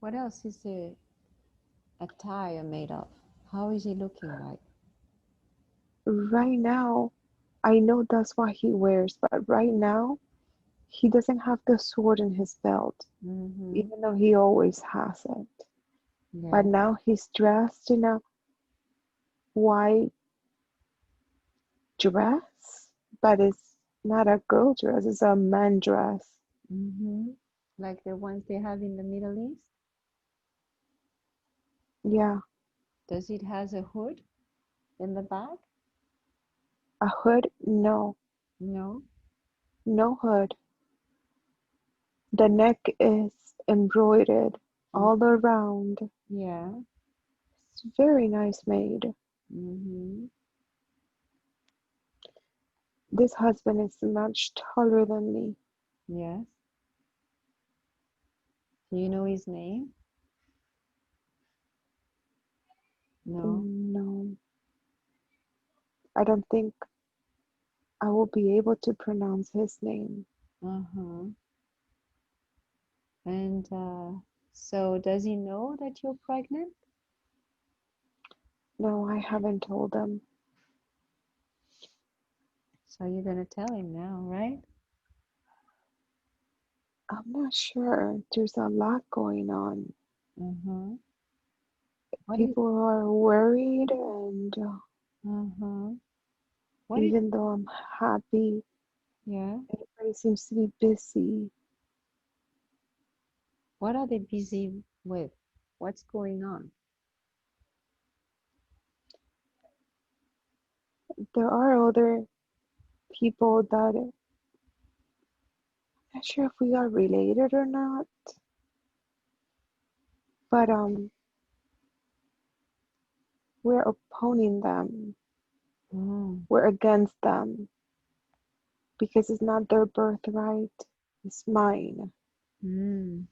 Speaker 1: What else is the attire made of? How is he looking like?
Speaker 2: Right now, I know that's what he wears, but right now, he doesn't have the sword in his belt,
Speaker 1: Mm-hmm.
Speaker 2: even though he always has it. But
Speaker 1: Yeah.
Speaker 2: now he's dressed in a white dress, but it's not a girl dress, it's a man dress.
Speaker 1: Mm-hmm. Like the ones they have in the Middle East?
Speaker 2: Yeah,
Speaker 1: Does it has a hood in the back?
Speaker 2: a hood? No,
Speaker 1: No.
Speaker 2: no hood. The neck is embroidered
Speaker 1: Mm,
Speaker 2: all around.
Speaker 1: yeah.
Speaker 2: It's very nice made.
Speaker 1: Mm-hmm.
Speaker 2: This husband is much taller than me.
Speaker 1: Yes. Do you know his name? No.
Speaker 2: No, I don't think. I will be able to pronounce his name.
Speaker 1: Uh-huh. And so does he know that you're pregnant?
Speaker 2: No, I haven't told him.
Speaker 1: So you're gonna tell him now, right?
Speaker 2: I'm not sure. There's a lot going on.
Speaker 1: Uh-huh. What is
Speaker 2: People are worried, and
Speaker 1: uh-huh. What is
Speaker 2: even though I'm happy,
Speaker 1: yeah?
Speaker 2: everybody seems to be busy.
Speaker 1: What are they busy with? What's going on?
Speaker 2: There are other people that I'm not sure if we are related or not, but we're opposing them.
Speaker 1: Oh.
Speaker 2: We're against them because it's not their birthright, it's mine.
Speaker 1: Mm.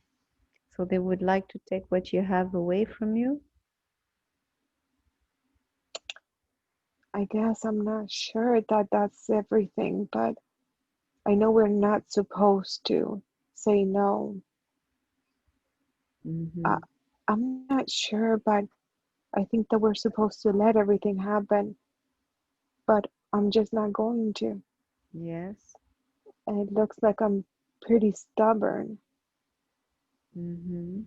Speaker 1: So they would like to take what you have away from you?
Speaker 2: I guess I'm not sure that that's everything, but I know we're not supposed to say no. Uh,
Speaker 1: Mm-hmm.
Speaker 2: I'm not sure, but I think that we're supposed to let everything happen, but I'm just not going to.
Speaker 1: Yes.
Speaker 2: And it looks like I'm pretty stubborn.
Speaker 1: Mm-hmm.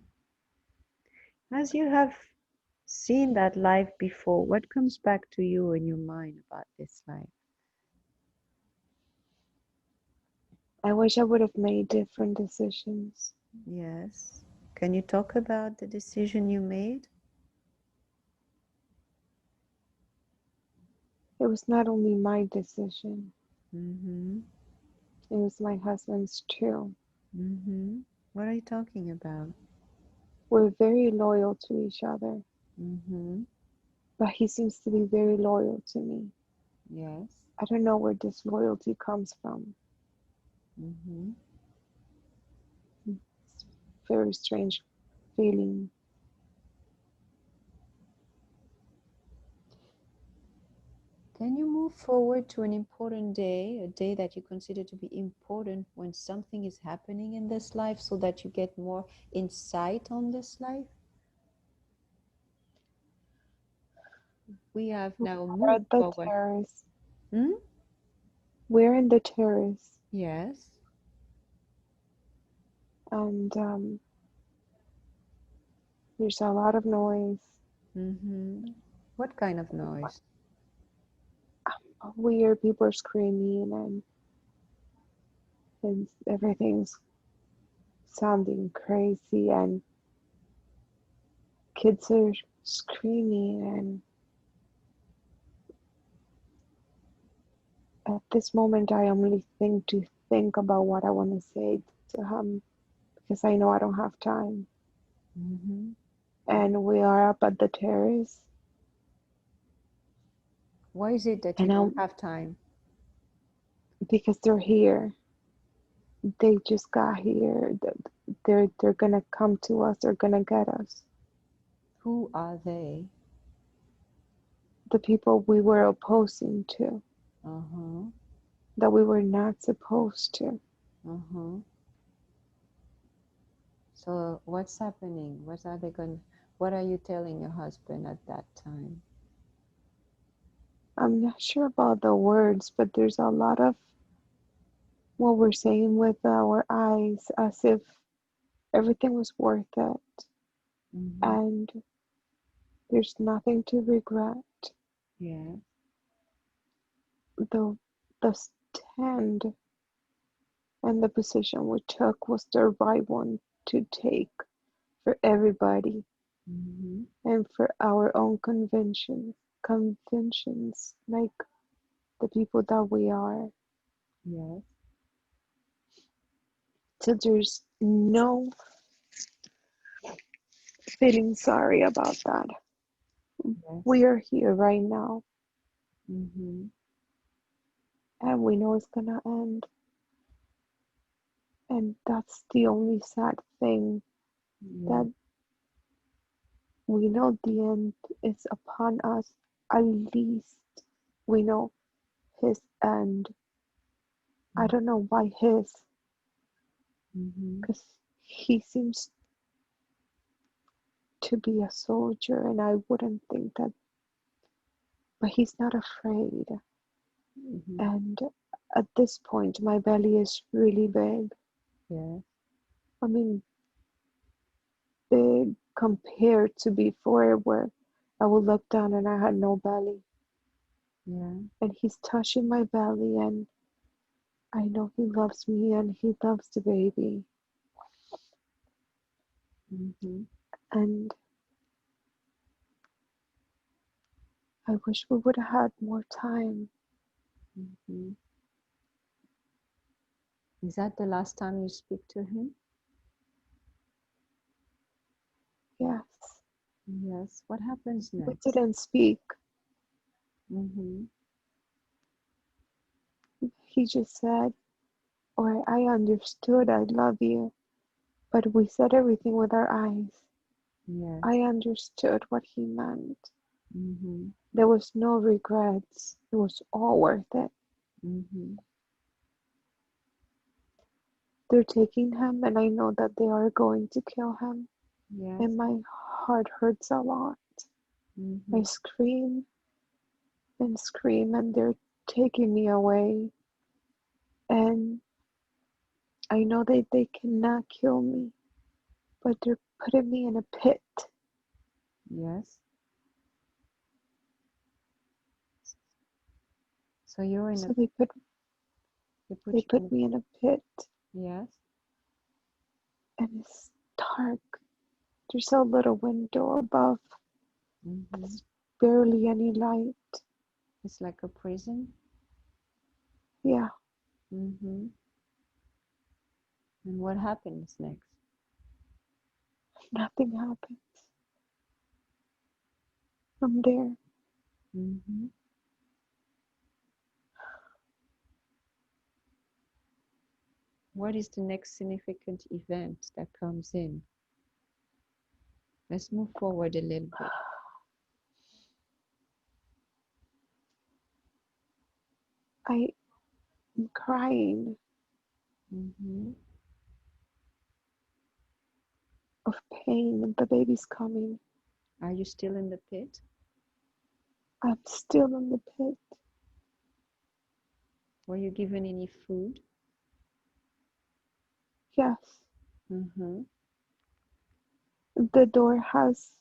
Speaker 1: As you have seen that life before, what comes back to you in your mind about this life?
Speaker 2: I wish I would have made different decisions.
Speaker 1: Yes. Can you talk about the decision you made?
Speaker 2: It was not only my decision,
Speaker 1: Mm-hmm.
Speaker 2: it was my husband's too.
Speaker 1: Mm-hmm. What are you talking about?
Speaker 2: We're very loyal to each other,
Speaker 1: Mm-hmm.
Speaker 2: but he seems to be very loyal to me.
Speaker 1: Yes.
Speaker 2: I don't know where this loyalty comes from.
Speaker 1: Mm-hmm.
Speaker 2: It's a very strange feeling.
Speaker 1: Can you move forward to an important day, a day that you consider to be important when something is happening in this life so that you get more insight on this life? We have now
Speaker 2: We're
Speaker 1: moved
Speaker 2: at the
Speaker 1: forward.
Speaker 2: terrace.
Speaker 1: Hmm?
Speaker 2: We're in the terrace,
Speaker 1: Yes.
Speaker 2: and there's a lot of noise.
Speaker 1: Mm-hmm. What kind of noise?
Speaker 2: We hear people screaming, and everything's sounding crazy, and kids are screaming. And at this moment, I only think about what I want to say to him because I know I don't have time.
Speaker 1: Mm-hmm.
Speaker 2: And we are up at the terrace,
Speaker 1: Why is it that you
Speaker 2: and
Speaker 1: don't
Speaker 2: I'm
Speaker 1: have time?
Speaker 2: because they're here. They just got here. They're gonna come to us. They're gonna get us.
Speaker 1: Who are they?
Speaker 2: The people we were opposing to,
Speaker 1: Uh-huh.
Speaker 2: that we were not supposed to.
Speaker 1: Uh-huh. So what's happening? What are you telling your husband at that time?
Speaker 2: I'm not sure about the words, but there's a lot of what we're saying with our eyes, as if everything was worth it,
Speaker 1: Mm-hmm.
Speaker 2: and there's nothing to regret.
Speaker 1: Yeah.
Speaker 2: The the stand and the position we took was the right one to take for everybody
Speaker 1: Mm-hmm.
Speaker 2: and for our own conventions, like the people that we are.
Speaker 1: Yes.
Speaker 2: So there's no feeling sorry about that.
Speaker 1: Yes.
Speaker 2: We are here right now,
Speaker 1: Mm-hmm.
Speaker 2: and we know it's gonna end. And that's the only sad thing,
Speaker 1: Yeah.
Speaker 2: that we know the end is upon us. At least we know his end. I don't know why his,
Speaker 1: Mm-hmm.
Speaker 2: because he seems to be a soldier, and I wouldn't think that, but he's not afraid.
Speaker 1: Mm-hmm.
Speaker 2: And at this point, my belly is really big.
Speaker 1: Yes.
Speaker 2: I mean, big compared to before, where I would look down and I had no belly.
Speaker 1: Yeah.
Speaker 2: And he's touching my belly, and I know he loves me and he loves the baby.
Speaker 1: Mm-hmm.
Speaker 2: And I wish we would have had more time.
Speaker 1: Mm-hmm. Is that the last time you speak to him?
Speaker 2: Yes,
Speaker 1: Yes. What happens
Speaker 2: we
Speaker 1: next?
Speaker 2: didn't speak.
Speaker 1: Mm-hmm.
Speaker 2: He just said, or I understood I love you, but we said everything with our eyes.
Speaker 1: Yes.
Speaker 2: I understood what he meant.
Speaker 1: Mm-hmm.
Speaker 2: There was no regrets. It was all worth it.
Speaker 1: Mm-hmm.
Speaker 2: They're taking him, and I know that they are going to kill him,
Speaker 1: Yes.
Speaker 2: and my heart hurts a lot. I
Speaker 1: Mm-hmm.
Speaker 2: scream and scream, and they're taking me away. And I know that they cannot kill me, but they're putting me in a pit.
Speaker 1: Yes. So you're in a
Speaker 2: So they put
Speaker 1: they
Speaker 2: they
Speaker 1: put you in
Speaker 2: put me in a pit,
Speaker 1: a yes.
Speaker 2: and it's dark. There's a little window above.
Speaker 1: Mm-hmm.
Speaker 2: There's barely any light.
Speaker 1: It's like a prison.
Speaker 2: Yeah,
Speaker 1: Mm-hmm. And what happens next?
Speaker 2: nothing happens. I'm there.
Speaker 1: Mm-hmm. What is the next significant event that comes in? Let's move forward a little bit.
Speaker 2: I am crying
Speaker 1: Mm-hmm.
Speaker 2: of pain. The baby's coming.
Speaker 1: Are you still in the pit?
Speaker 2: I'm still in the pit.
Speaker 1: Were you given any food?
Speaker 2: Yes,
Speaker 1: Mm-hmm.
Speaker 2: the door has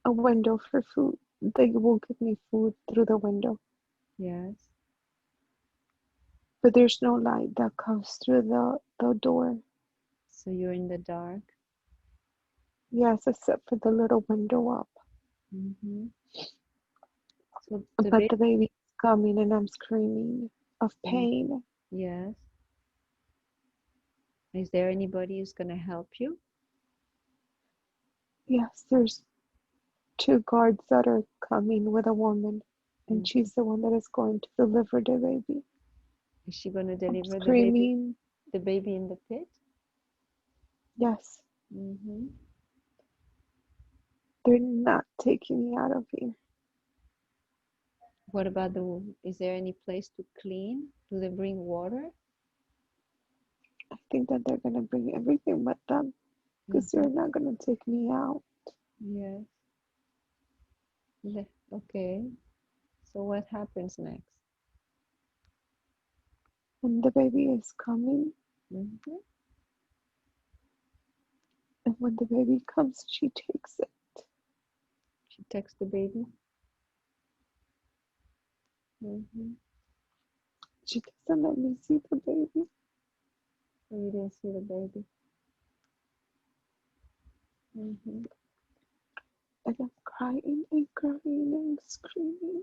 Speaker 2: a window for food. They will give me food through the window,
Speaker 1: Yes.
Speaker 2: but there's no light that comes through the door.
Speaker 1: So you're in the dark.
Speaker 2: Yes, except for the little window up.
Speaker 1: Mm-hmm. So the
Speaker 2: But
Speaker 1: baby,
Speaker 2: the baby's coming and I'm screaming of
Speaker 1: mm,
Speaker 2: pain.
Speaker 1: yes. Is there anybody who's gonna help you?
Speaker 2: Yes, there's two guards that are coming with a woman, and
Speaker 1: Mm-hmm.
Speaker 2: she's the one that is going to deliver the baby.
Speaker 1: Is she gonna
Speaker 2: I'm
Speaker 1: deliver
Speaker 2: screaming.
Speaker 1: the baby in the pit?
Speaker 2: Yes,
Speaker 1: Mm-hmm.
Speaker 2: they're not taking me out of here.
Speaker 1: What about is there any place to clean? Do they bring water?
Speaker 2: I think that they're gonna bring everything with them because
Speaker 1: Mm-hmm.
Speaker 2: they're not gonna take me out.
Speaker 1: Yes. Okay. So what happens next?
Speaker 2: And the baby is coming,
Speaker 1: Mm-hmm.
Speaker 2: and when the baby comes, she takes it.
Speaker 1: She takes the baby. Mm-hmm.
Speaker 2: She doesn't let me see the baby.
Speaker 1: So you didn't see the baby. Mm-hmm.
Speaker 2: And I'm crying and crying and screaming.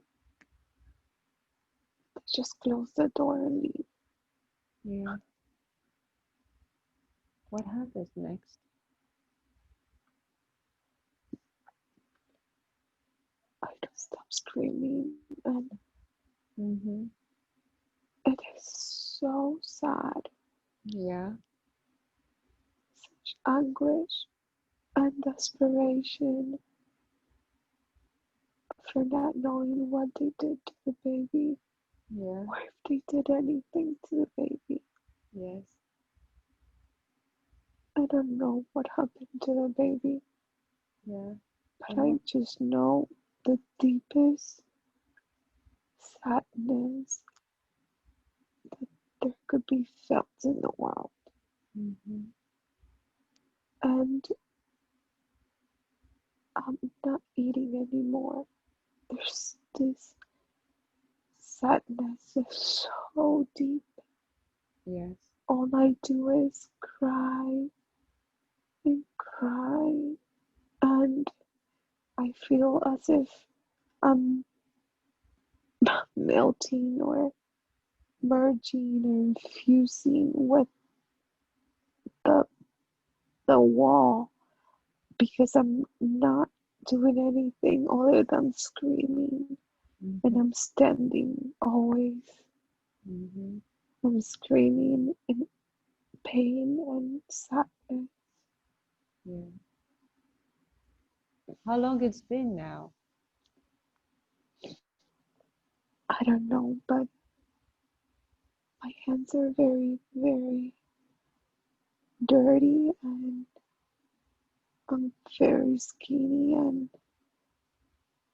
Speaker 2: They just close the door and leave.
Speaker 1: Yeah. What happens next?
Speaker 2: I don't stop screaming, and
Speaker 1: Mm-hmm.
Speaker 2: it is so sad,
Speaker 1: Yeah.
Speaker 2: such anguish and desperation for not knowing what they did to the baby
Speaker 1: Yeah.
Speaker 2: or if they did anything to the baby.
Speaker 1: Yes.
Speaker 2: I don't know what happened to the baby,
Speaker 1: Yeah.
Speaker 2: but
Speaker 1: And
Speaker 2: I
Speaker 1: what?
Speaker 2: just know the deepest sadness that there could be felt in the world.
Speaker 1: Mm-hmm.
Speaker 2: And I'm not eating anymore. There's this sadness is so deep.
Speaker 1: Yes.
Speaker 2: All I do is cry and cry, and I feel as if I'm melting or merging or fusing with the the wall because I'm not doing anything other than screaming, and
Speaker 1: Mm-hmm.
Speaker 2: I'm standing always.
Speaker 1: Mm-hmm.
Speaker 2: I'm screaming in pain and sadness.
Speaker 1: Yeah. How long it's been now?
Speaker 2: I don't know, but my hands are very, very dirty, and I'm very skinny, and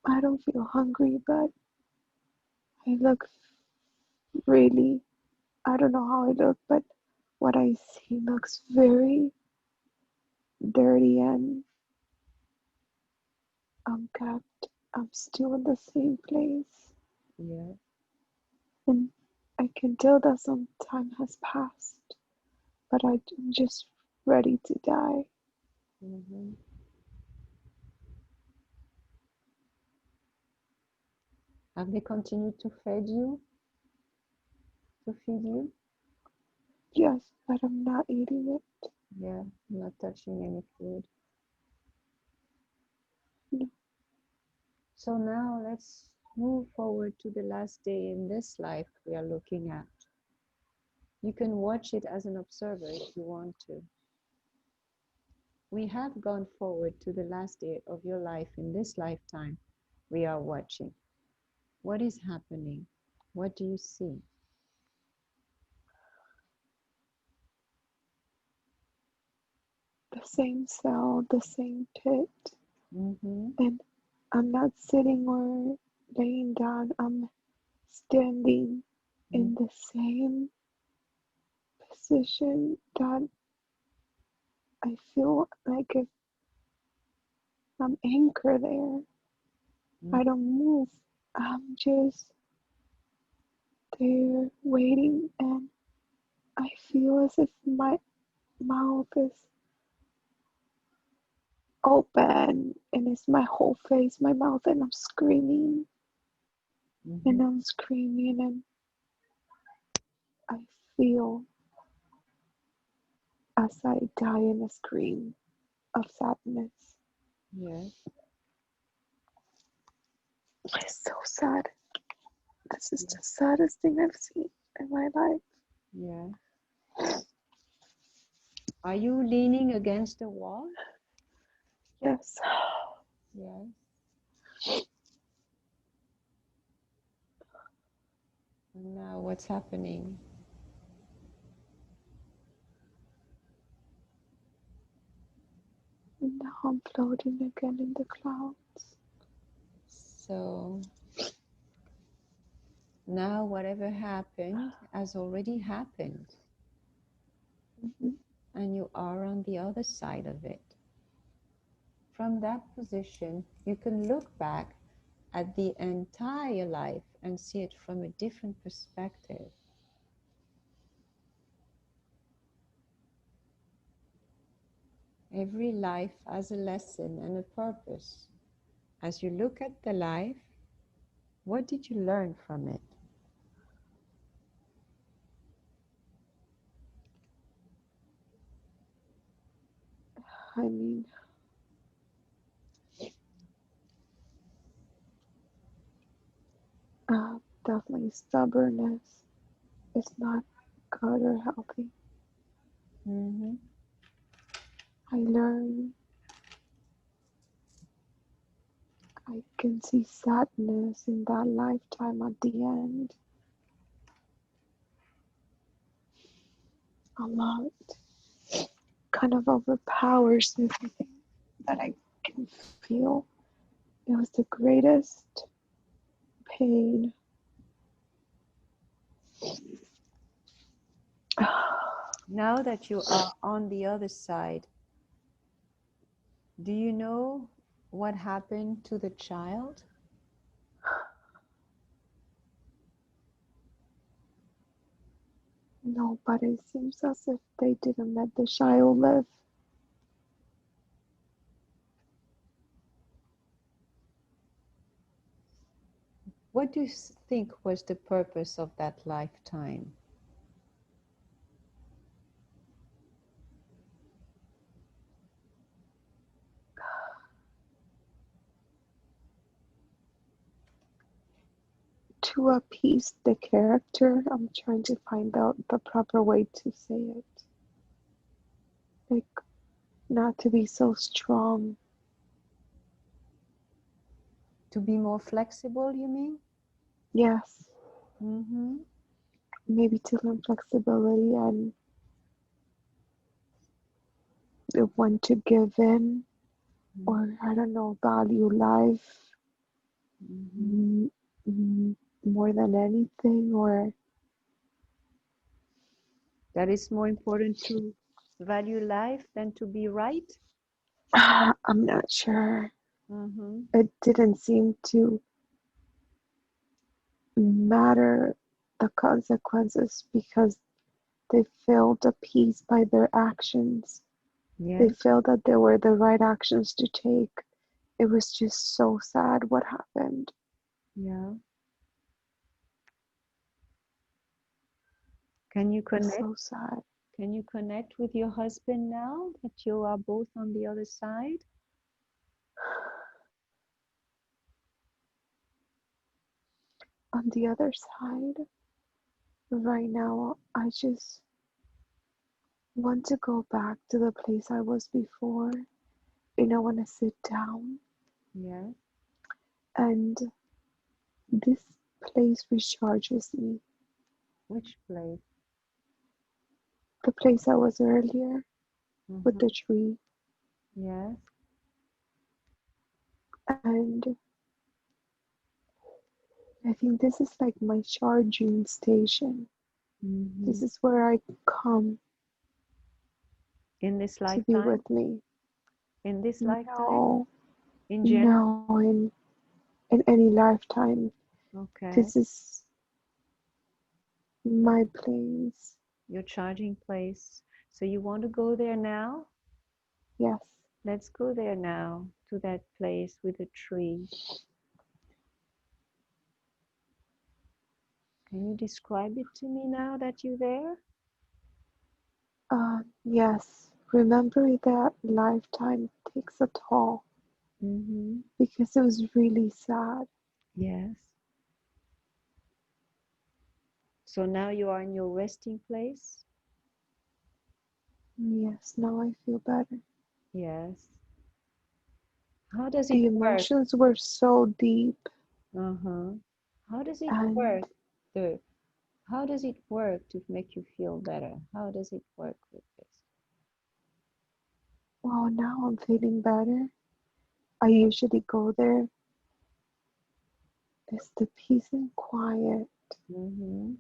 Speaker 2: I don't feel hungry, but I look really, I don't know how I look, but what I see looks very dirty, and I'm still in the same place,
Speaker 1: Yeah.
Speaker 2: and I can tell that some time has passed, but I'm just ready to die.
Speaker 1: Mm-hmm. Have they continued to feed you?
Speaker 2: Yes, but I'm not eating it.
Speaker 1: Yeah. Not touching any food.
Speaker 2: No,
Speaker 1: So now let's move forward to the last day in this life we are looking at. You can watch it as an observer if you want to. We have gone forward to the last day of your life in this lifetime we are watching. What is happening? What do you see?
Speaker 2: the same cell, the same pit,
Speaker 1: Mm-hmm.
Speaker 2: and I'm not sitting or laying down. I'm standing in the same position that I feel like if I'm anchored there.
Speaker 1: Mm-hmm.
Speaker 2: I don't move. I'm just there waiting, and I feel as if my mouth is open and it's my whole face, my mouth, and I'm screaming and
Speaker 1: Mm-hmm.
Speaker 2: I'm screaming, and I feel as I die in a scream of sadness.
Speaker 1: Yes.
Speaker 2: It's so sad. This is
Speaker 1: Yes.
Speaker 2: the saddest thing I've seen in my life.
Speaker 1: Yeah. Are you leaning against the wall?
Speaker 2: Yes.
Speaker 1: Yes. And now what's happening?
Speaker 2: And now I'm floating again in the clouds.
Speaker 1: So now whatever happened has already happened,
Speaker 2: Mhm.
Speaker 1: and you are on the other side of it. From that position, you can look back at the entire life and see it from a different perspective. Every life has a lesson and a purpose. As you look at the life, what did you learn from it?
Speaker 2: I mean, definitely stubbornness is not good or healthy.
Speaker 1: Mm-hmm.
Speaker 2: I learned I can see sadness in that lifetime at the end. a lot, kind of overpowers everything that I can feel. It was the greatest pain.
Speaker 1: Now that you are on the other side, do you know what happened to the child?
Speaker 2: No, but it seems as if they didn't let the child live.
Speaker 1: What do you think was the purpose of that lifetime?
Speaker 2: To appease the character, I'm trying to find out the proper way to say it. Like, not to be so strong.
Speaker 1: To be more flexible, you mean?
Speaker 2: Yes,
Speaker 1: Mm-hmm.
Speaker 2: maybe to learn flexibility and when to give in, or I don't know, value life
Speaker 1: Mm-hmm.
Speaker 2: mm, more than anything, or
Speaker 1: That is more important to value life than to be right?
Speaker 2: I'm not sure.
Speaker 1: Mm-hmm.
Speaker 2: It didn't seem to matter the consequences because they felt appeased by their actions. They
Speaker 1: Yes.
Speaker 2: felt that they were the right actions to take. It was just so sad what happened.
Speaker 1: Yeah. Can you
Speaker 2: It was
Speaker 1: connect?
Speaker 2: so sad.
Speaker 1: Can you connect with your husband now that you are both on the other side?
Speaker 2: On the other side, right now, I just want to go back to the place I was before. I want to sit down,
Speaker 1: Yes.
Speaker 2: and this place recharges me.
Speaker 1: Which place?
Speaker 2: The place I was earlier with
Speaker 1: Mm-hmm.
Speaker 2: the tree.
Speaker 1: Yes.
Speaker 2: And I think this is like my charging station.
Speaker 1: Mm-hmm.
Speaker 2: This is where I come
Speaker 1: In this
Speaker 2: to be
Speaker 1: lifetime?
Speaker 2: with me.
Speaker 1: In this lifetime?
Speaker 2: No,
Speaker 1: In general?
Speaker 2: no, in any lifetime.
Speaker 1: Okay.
Speaker 2: This is my place.
Speaker 1: Your charging place. So you want to go there now?
Speaker 2: Yes.
Speaker 1: Let's go there now to that place with a tree. Can you describe it to me now that you're there?
Speaker 2: Yes. Remember that lifetime takes a toll
Speaker 1: Mm-hmm.
Speaker 2: because it was really sad.
Speaker 1: Yes. So now you are in your resting place?
Speaker 2: Yes, now I feel better.
Speaker 1: Yes. How does it
Speaker 2: The
Speaker 1: work?
Speaker 2: emotions were so deep,
Speaker 1: Uh-huh. How does it
Speaker 2: and
Speaker 1: work? The how does it work to make you feel better? How does it work with this?
Speaker 2: well, now I'm feeling better. I usually go there. It's the peace and quiet
Speaker 1: Mm-hmm.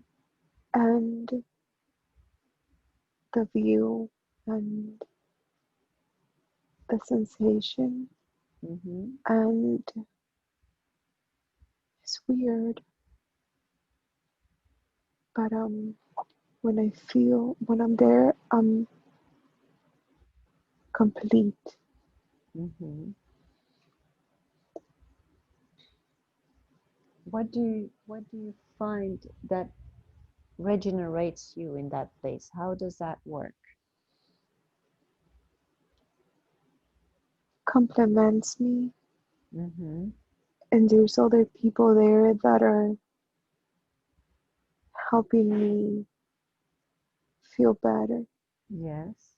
Speaker 2: and the view and the sensation.
Speaker 1: Mm-hmm.
Speaker 2: And it's weird, but when I'm there, I'm complete.
Speaker 1: Mm-hmm. What do you find that regenerates you in that place? How does that work?
Speaker 2: Compliments me,
Speaker 1: Mm-hmm.
Speaker 2: and there's other people there that are helping me feel better.
Speaker 1: Yes.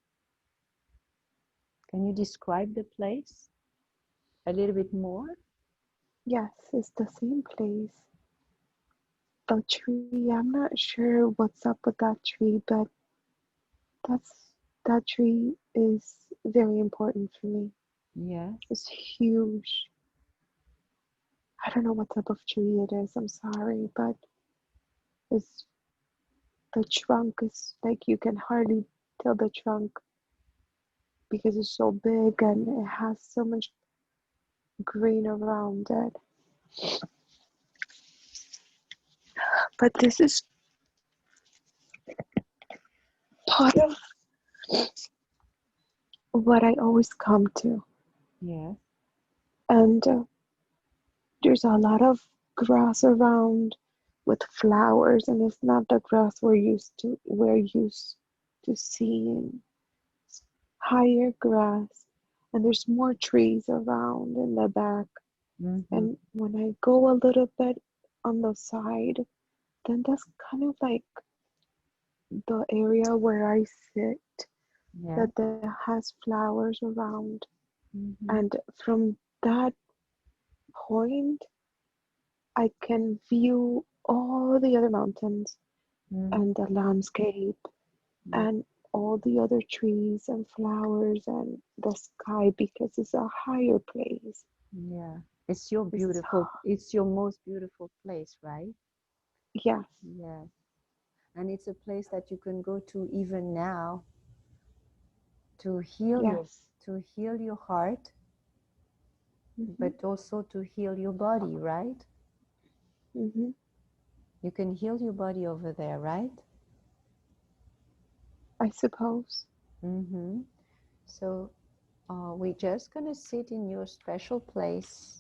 Speaker 1: Can you describe the place a little bit more?
Speaker 2: Yes, it's the same place. The tree, I'm not sure what's up with that tree, but That's that tree is very important for me.
Speaker 1: Yes.
Speaker 2: It's huge. I don't know what type of tree it is. I'm sorry, but it's the trunk is like you can hardly tell the trunk because it's so big and it has so much green around it. But this is part of what I always come to.
Speaker 1: Yes.
Speaker 2: And there's a lot of grass around with flowers, and it's not the grass we're used to seeing. It's higher grass, and there's more trees around in the back.
Speaker 1: Mm-hmm.
Speaker 2: And when I go a little bit on the side, then that's kind of like the area where I sit
Speaker 1: Yes.
Speaker 2: that has flowers around.
Speaker 1: Mm-hmm.
Speaker 2: And from that point, I can view all the other mountains
Speaker 1: Mm-hmm.
Speaker 2: and the landscape
Speaker 1: Yeah.
Speaker 2: and all the other trees and flowers and the sky because it's a higher place.
Speaker 1: Yeah.
Speaker 2: It's,
Speaker 1: It's your most beautiful place, right?
Speaker 2: yes,
Speaker 1: Yes. And it's a place that you can go to even now to
Speaker 2: yes.
Speaker 1: heal your heart,
Speaker 2: Hmm.
Speaker 1: but also to heal your body, right?
Speaker 2: Hmm.
Speaker 1: You can heal your body over there, right?
Speaker 2: I suppose.
Speaker 1: Mm-hmm. So we're just gonna sit in your special place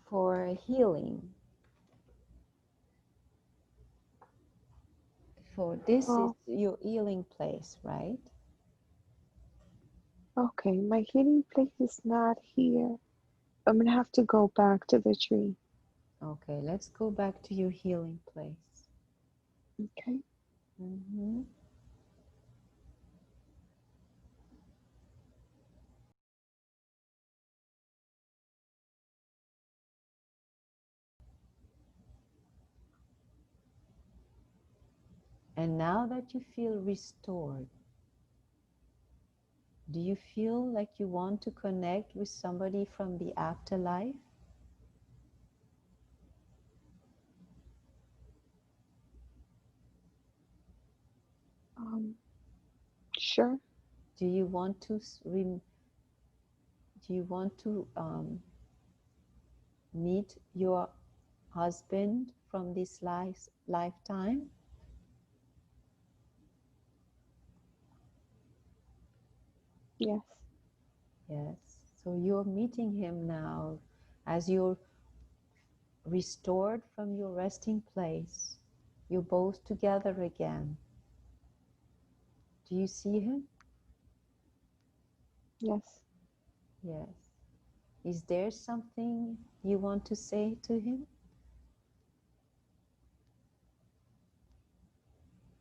Speaker 1: for healing. For this is
Speaker 2: Oh,
Speaker 1: your healing place, right?
Speaker 2: okay. My healing place is not here. I'm gonna have to go back to the tree.
Speaker 1: Okay, let's go back to your healing place.
Speaker 2: Okay.
Speaker 1: Mm-hmm. And now that you feel restored, do you feel like you want to connect with somebody from the afterlife?
Speaker 2: Um, sure.
Speaker 1: Do you want to do you want to meet your husband from this lifetime?
Speaker 2: Yes.
Speaker 1: Yes. So you're meeting him now as you're restored from your resting place. You're both together again. Do you see him?
Speaker 2: Yes.
Speaker 1: Yes. Is there something you want to say to him?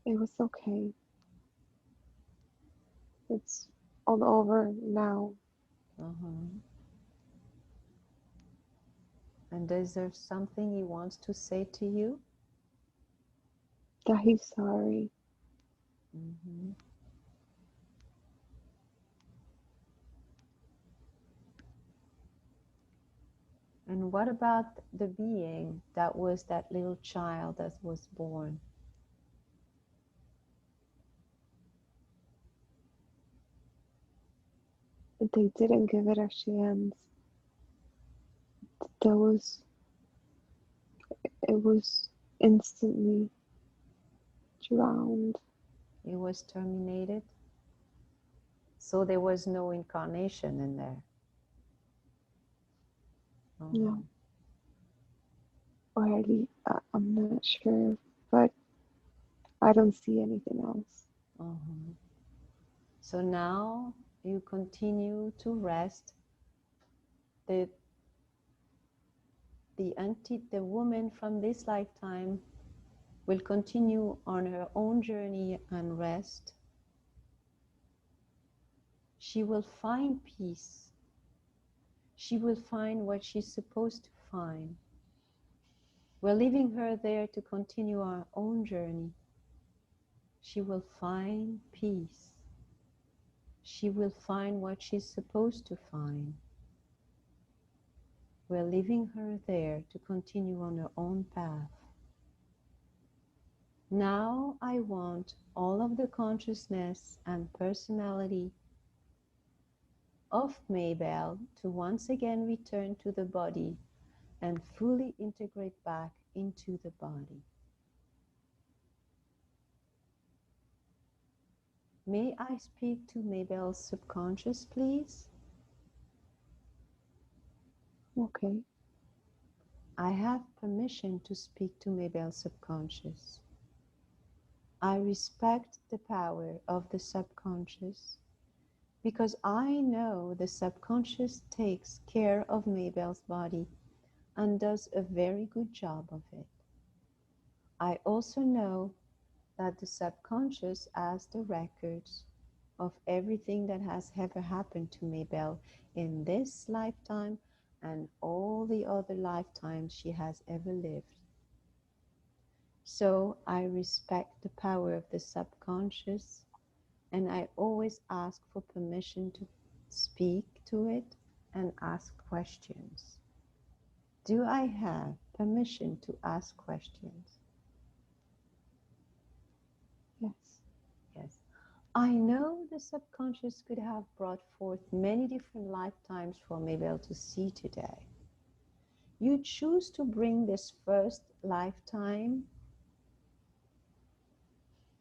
Speaker 2: It was okay. It's all over now.
Speaker 1: Uh-huh. And is there something he wants to say to you?
Speaker 2: That he's sorry.
Speaker 1: Mm-hmm. And what about the being that was that little child that was born?
Speaker 2: They didn't give it a chance. That was it was instantly drowned.
Speaker 1: It was terminated. So there was no incarnation in there. Uh-huh.
Speaker 2: No, or at least I'm not sure, but I don't see anything else.
Speaker 1: Uh-huh. So now you continue to rest. The the woman from this lifetime will continue on her own journey and rest. She will find peace. She will find what she's supposed to find. We're leaving her there to continue our own journey. She will find peace. She will find what she's supposed to find. We're leaving her there to continue on her own path. Now I want all of the consciousness and personality of Maybell to once again return to the body and fully integrate back into the body. May I speak to Maybell's subconscious, please?
Speaker 2: Okay.
Speaker 1: I have permission to speak to Maybell's subconscious. I respect the power of the subconscious because I know the subconscious takes care of Maybell's body and does a very good job of it. I also know that the subconscious has the records of everything that has ever happened to Maybell in this lifetime and all the other lifetimes she has ever lived. So I respect the power of the subconscious, and I always ask for permission to speak to it and ask questions. Do I have permission to ask questions?
Speaker 2: Yes.
Speaker 1: Yes. I know the subconscious could have brought forth many different lifetimes for Maybell to see today. You choose to bring this first lifetime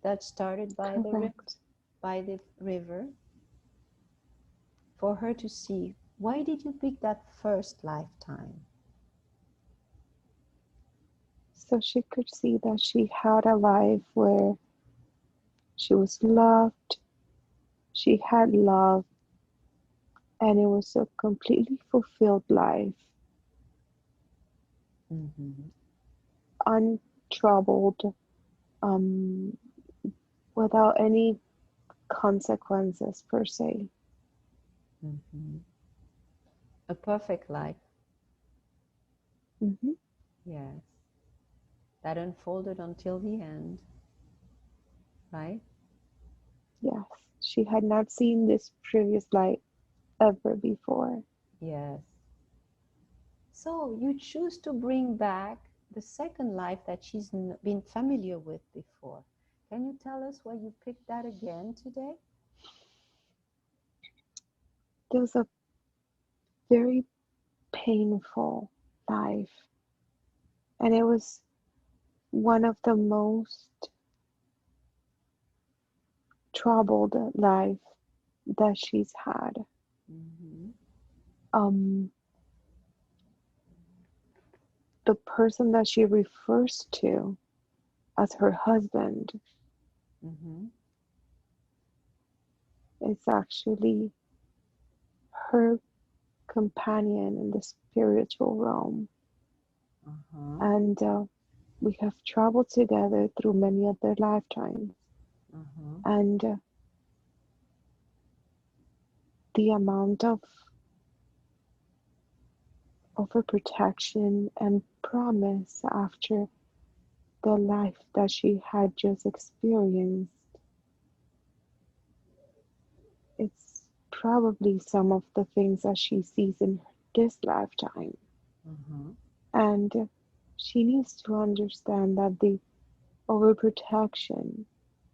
Speaker 1: that started
Speaker 2: Correct.
Speaker 1: by the river for her to see. Why did you pick that first lifetime?
Speaker 2: So she could see that she had a life where she was loved, she had love, and it was a completely fulfilled life,
Speaker 1: Mm-hmm.
Speaker 2: untroubled, um, without any consequences per se.
Speaker 1: Mm-hmm. A perfect life,
Speaker 2: Hmm.
Speaker 1: yes, that unfolded until the end, right?
Speaker 2: Yes, she had not seen this previous life ever before.
Speaker 1: Yes. So you choose to bring back the second life that she's been familiar with before. Can you tell us why you picked that again today?
Speaker 2: It was a very painful life, and it was one of the most troubled life that she's had.
Speaker 1: Mm-hmm.
Speaker 2: Um, the person that she refers to as her husband
Speaker 1: Mm-hmm.
Speaker 2: is actually her companion in the spiritual realm.
Speaker 1: Uh-huh.
Speaker 2: And we have traveled together through many other lifetimes.
Speaker 1: Uh-huh.
Speaker 2: And the amount of overprotection and promise after the life that she had just experienced, it's probably some of the things that she sees in this lifetime.
Speaker 1: Uh-huh.
Speaker 2: And she needs to understand that the overprotection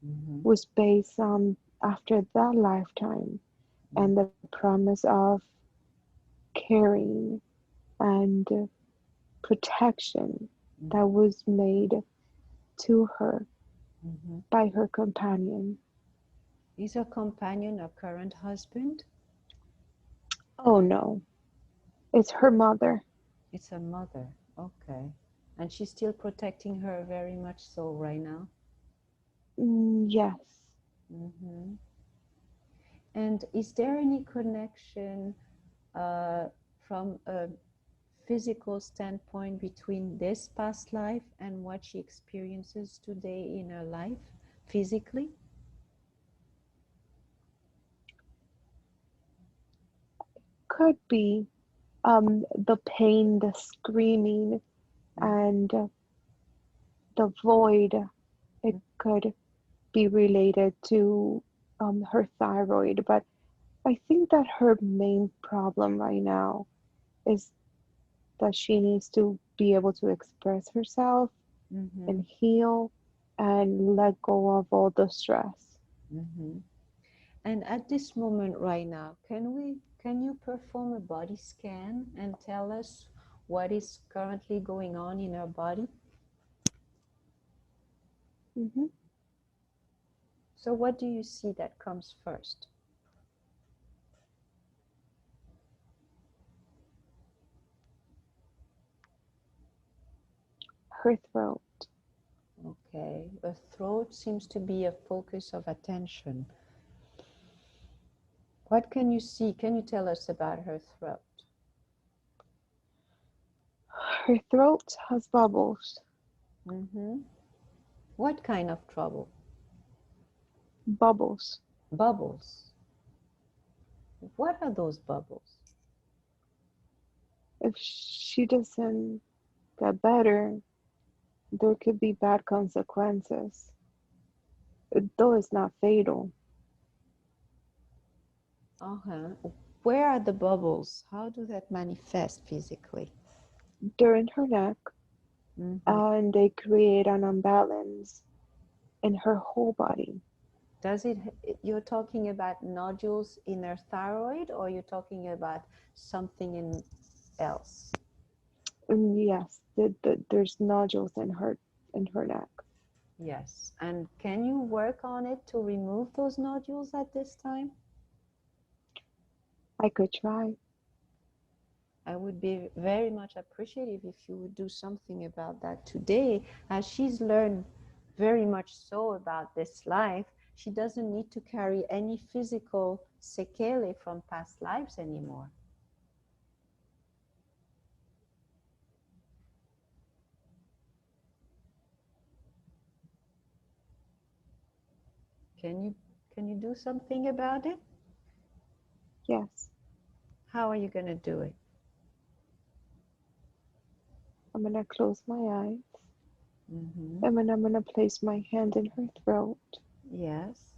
Speaker 1: Mm-hmm.
Speaker 2: was based on after that lifetime and the promise of caring and protection that
Speaker 1: Mm-hmm.
Speaker 2: was made to her
Speaker 1: Mm-hmm.
Speaker 2: by her companion.
Speaker 1: Is her companion a current husband?
Speaker 2: Oh no, it's her mother.
Speaker 1: It's her mother. Okay. And she's still protecting her very much so right now?
Speaker 2: Yes,
Speaker 1: Mm-hmm. And is there any connection uh, from a physical standpoint between this past life and what she experiences today in her life physically?
Speaker 2: could be the pain, the screaming,
Speaker 1: Mm-hmm.
Speaker 2: and the void. It could be related to her thyroid, but I think that her main problem right now is that she needs to be able to express herself
Speaker 1: Mm-hmm.
Speaker 2: and heal and let go of all the stress.
Speaker 1: Mm-hmm. And at this moment right now, can you perform a body scan and tell us what is currently going on in her body?
Speaker 2: Hmm.
Speaker 1: So what do you see that comes first?
Speaker 2: Her throat.
Speaker 1: Okay, her throat seems to be a focus of attention. What can you see? Can you tell us about her throat?
Speaker 2: Her throat has bubbles.
Speaker 1: Mm-hmm. What kind of trouble?
Speaker 2: Bubbles.
Speaker 1: Bubbles. What are those bubbles?
Speaker 2: If she doesn't get better, there could be bad consequences. Though it's not fatal.
Speaker 1: Uh-huh. Where are the bubbles? How do that manifest physically?
Speaker 2: They're in her neck
Speaker 1: Mm-hmm.
Speaker 2: and they create an imbalance in her whole body.
Speaker 1: Does it, you're talking about nodules in her thyroid or you're talking about something in else?
Speaker 2: And yes, there's nodules in her neck.
Speaker 1: Yes. And can you work on it to remove those nodules at this time?
Speaker 2: I could try.
Speaker 1: I would be very much appreciative if you would do something about that today, as she's learned very much so about this life. She doesn't need to carry any physical sequelae from past lives anymore. Can you can you do something about it?
Speaker 2: Yes,
Speaker 1: How are you going to do it?
Speaker 2: I'm gonna close my eyes
Speaker 1: Mm-hmm.
Speaker 2: and then I'm gonna place my hand in her throat.
Speaker 1: Yes.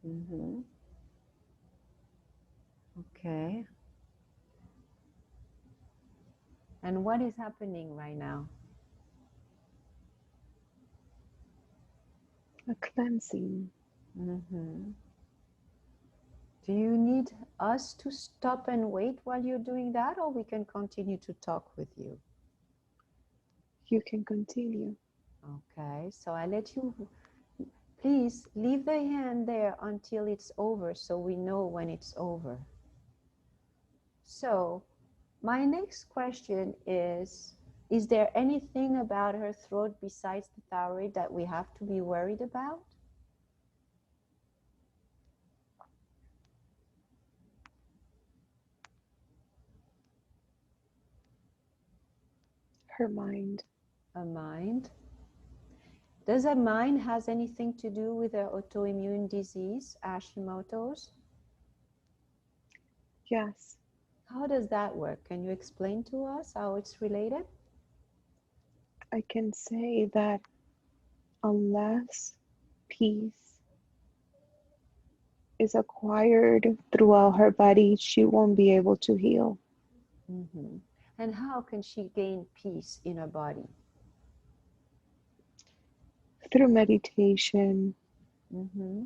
Speaker 1: Mm-hmm. Okay. And what is happening right now?
Speaker 2: A cleansing.
Speaker 1: Mm-hmm. Do you need us to stop and wait while you're doing that, or we can continue to talk with you?
Speaker 2: You can continue.
Speaker 1: Okay, so I let you, please leave the hand there until it's over so we know when it's over. So my next question is there anything about her throat besides the thyroid that we have to be worried about?
Speaker 2: Her mind.
Speaker 1: A mind? Does a mind has anything to do with her autoimmune disease, Hashimoto's?
Speaker 2: Yes,
Speaker 1: How does that work? Can you explain to us how it's related?
Speaker 2: I can say that unless peace is acquired throughout her body, she won't be able to heal.
Speaker 1: Mm-hmm. And how can she gain peace in her body?
Speaker 2: Through meditation,
Speaker 1: Mm-hmm.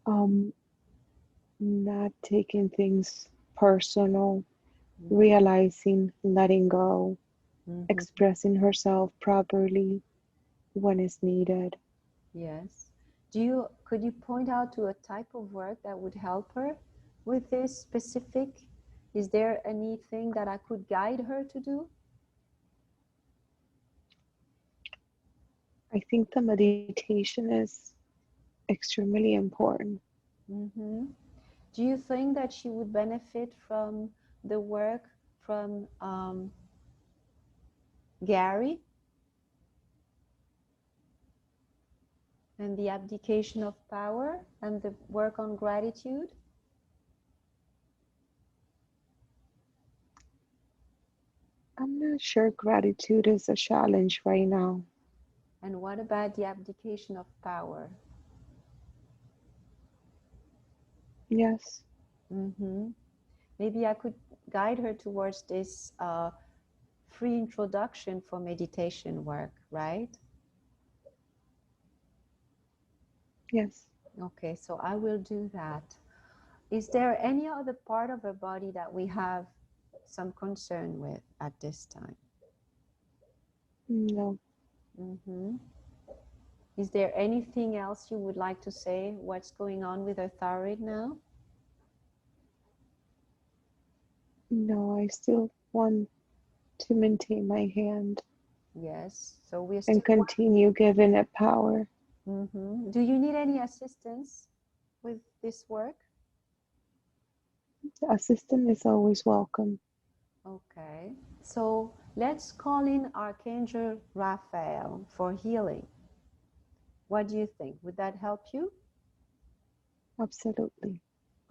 Speaker 2: um, not taking things personal,
Speaker 1: Mm-hmm.
Speaker 2: realizing, letting go,
Speaker 1: Mm-hmm.
Speaker 2: expressing herself properly when it's needed.
Speaker 1: Yes. Could you point out to a type of work that would help her with this specific? Is there anything that I could guide her to do?
Speaker 2: I think the meditation is extremely important.
Speaker 1: Mm-hmm. Do you think that she would benefit from the work from Gary and the abdication of power and the work on gratitude?
Speaker 2: I'm not sure gratitude is a challenge right now.
Speaker 1: And what about the abdication of power?
Speaker 2: Yes.
Speaker 1: Mm-hmm. Maybe I could guide her towards this free introduction for meditation work, right?
Speaker 2: Yes.
Speaker 1: Okay, so I will do that. Is there any other part of her body that we have some concern with at this time?
Speaker 2: No.
Speaker 1: Mm-hmm. Is there anything else you would like to say? What's going on with her thyroid now?
Speaker 2: No, I still want to maintain my hand
Speaker 1: Yes, so we're
Speaker 2: and
Speaker 1: still
Speaker 2: continue giving it power.
Speaker 1: working. Mm-hmm. Do you need any assistance with this work?
Speaker 2: The assistant is always welcome.
Speaker 1: Okay, so let's call in Archangel Raphael for healing. What do you think? Would that help you?
Speaker 2: Absolutely.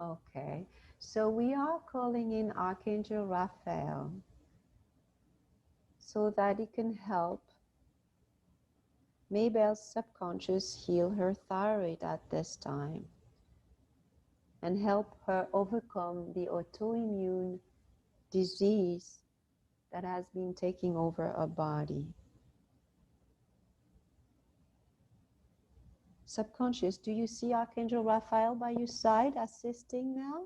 Speaker 1: Okay, so we are calling in Archangel Raphael so that it can help Maybell's subconscious heal her thyroid at this time and help her overcome the autoimmune disease that has been taking over her body. Subconscious, do you see Archangel Raphael by your side assisting now?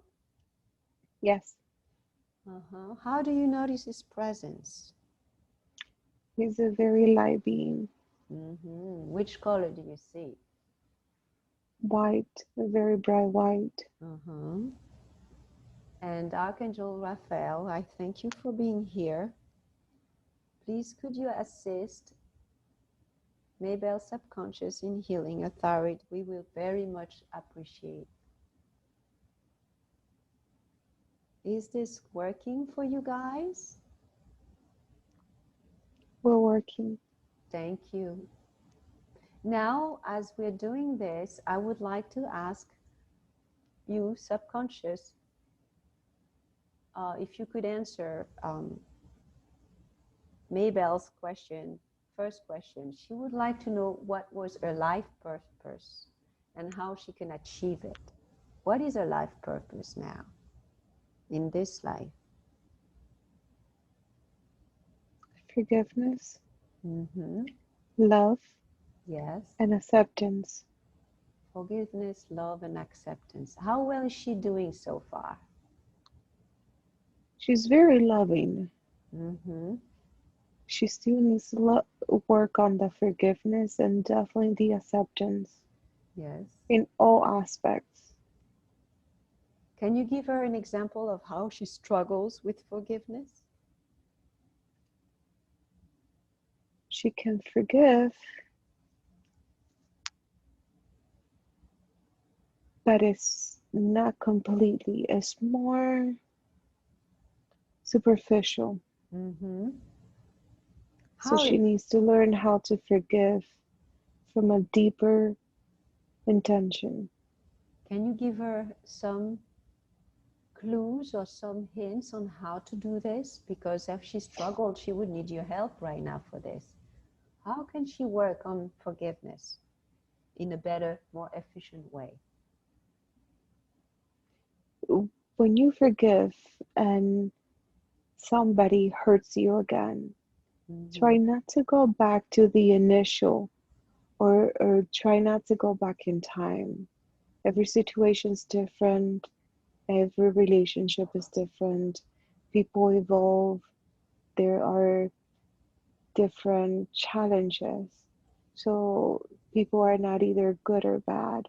Speaker 2: Yes.
Speaker 1: How do you notice his presence?
Speaker 2: He's a very light being.
Speaker 1: Which color do you see?
Speaker 2: White, a very bright white.
Speaker 1: Uh-huh. And Archangel Raphael, I thank you for being here. Please, could you assist Maybell subconscious in healing a thyroid? We will very much appreciate. Is this working for you guys?
Speaker 2: We're working.
Speaker 1: Thank you. Now, as we're doing this, I would like to ask you, subconscious, if you could answer Maybell's question, first question. She would like to know what was her life purpose and how she can achieve it. What is her life purpose now in this life?
Speaker 2: Forgiveness,
Speaker 1: Mm-hmm.
Speaker 2: love,
Speaker 1: Yes.
Speaker 2: and acceptance.
Speaker 1: Forgiveness, love, and acceptance. How well is she doing so far?
Speaker 2: She's very loving.
Speaker 1: Mm-hmm.
Speaker 2: She still needs to work on the forgiveness and definitely the acceptance
Speaker 1: Yes.
Speaker 2: in all aspects.
Speaker 1: Can you give her an example of how she struggles with forgiveness?
Speaker 2: She can forgive, but it's not completely. It's more superficial.
Speaker 1: Mm-hmm.
Speaker 2: So
Speaker 1: How
Speaker 2: she needs to learn how to forgive from a deeper intention.
Speaker 1: can you give her some clues or some hints on how to do this? Because if she struggled, she would need your help right now for this. How can she work on forgiveness in a better, more efficient way?
Speaker 2: When you forgive and somebody hurts you again,
Speaker 1: Mm-hmm.
Speaker 2: try not to go back to the initial or try not to go back in time. Every situation's different, every relationship is different. People evolve, there are different challenges. So people are not either good or bad.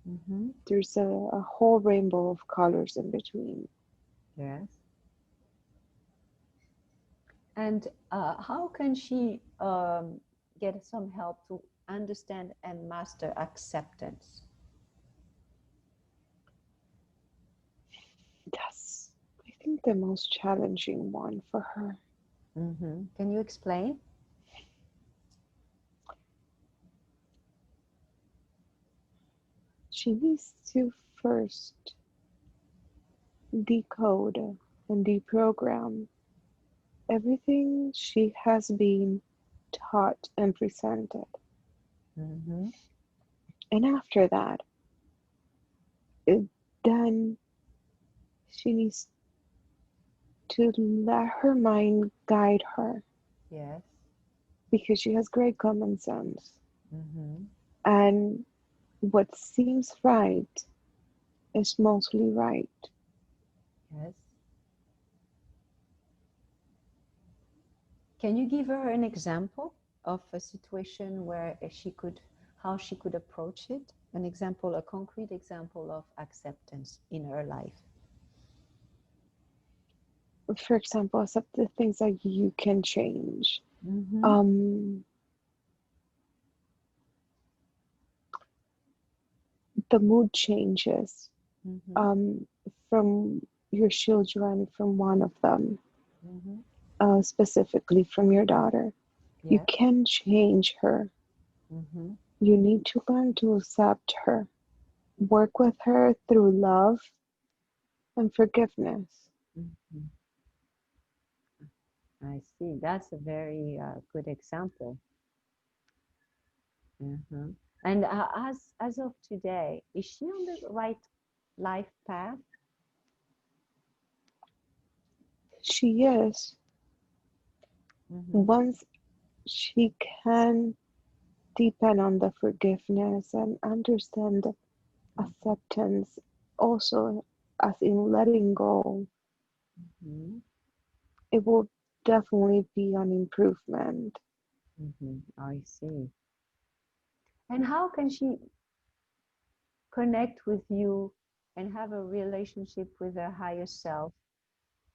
Speaker 1: Mm-hmm.
Speaker 2: There's a whole rainbow of colors in between.
Speaker 1: Yes. And how can she get some help to understand and master acceptance?
Speaker 2: That's, I think, the most challenging one for her.
Speaker 1: Mm-hmm. Can you explain?
Speaker 2: She needs to first decode and deprogram everything she has been taught and presented.
Speaker 1: Mm-hmm.
Speaker 2: And after that, it, then she needs to let her mind guide her
Speaker 1: Yes.
Speaker 2: because she has great common sense.
Speaker 1: Mm-hmm.
Speaker 2: And what seems right is mostly right.
Speaker 1: Yes. Can you give her an example of a situation where she could, how she could approach it? An example, a concrete example of acceptance in her life.
Speaker 2: For example, accept the things that you can change.
Speaker 1: Mm-hmm.
Speaker 2: Um, the mood changes
Speaker 1: Mm-hmm.
Speaker 2: um, from your children, from one of them,
Speaker 1: Mm-hmm.
Speaker 2: specifically from your daughter. You
Speaker 1: Yes.
Speaker 2: can change her.
Speaker 1: Mm-hmm.
Speaker 2: You need to learn to accept her, work with her through love and forgiveness.
Speaker 1: Mm-hmm. I see. That's a very good example. Mm-hmm. And as of today, is she on the right life path?
Speaker 2: She is.
Speaker 1: Mm-hmm.
Speaker 2: Once she can depend on the forgiveness and understand the acceptance, also as in letting go,
Speaker 1: Mm-hmm.
Speaker 2: it will definitely be an improvement.
Speaker 1: Mm-hmm. I see. And how can she connect with you and have a relationship with her higher self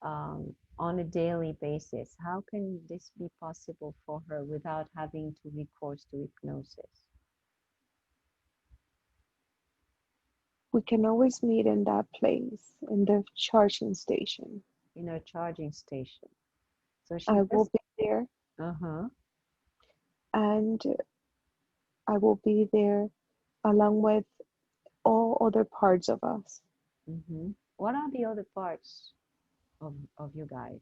Speaker 1: on a daily basis? How can this be possible for her without having to recourse to hypnosis
Speaker 2: We can always meet in that place, in the charging station.
Speaker 1: in her charging station? So she
Speaker 2: I will
Speaker 1: just,
Speaker 2: be there
Speaker 1: uh-huh,
Speaker 2: and I will be there along with all other parts of us.
Speaker 1: mm-hmm. What are the other parts of you guys?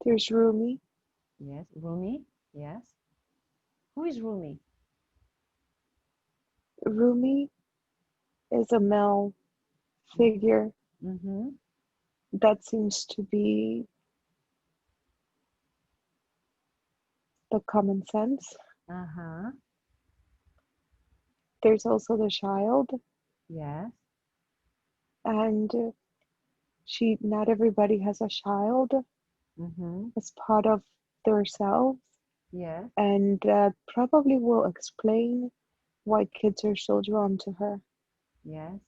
Speaker 2: There's Rumi.
Speaker 1: Yes, Rumi, yes. Who is Rumi?
Speaker 2: Rumi is a male figure
Speaker 1: Mm-hmm.
Speaker 2: that seems to be the common sense.
Speaker 1: Uh-huh.
Speaker 2: There's also the child,
Speaker 1: Yes.
Speaker 2: and she not everybody has a child
Speaker 1: Mm-hmm.
Speaker 2: as part of themselves,
Speaker 1: Yes.
Speaker 2: and that probably will explain why kids are so drawn to her.
Speaker 1: Yes.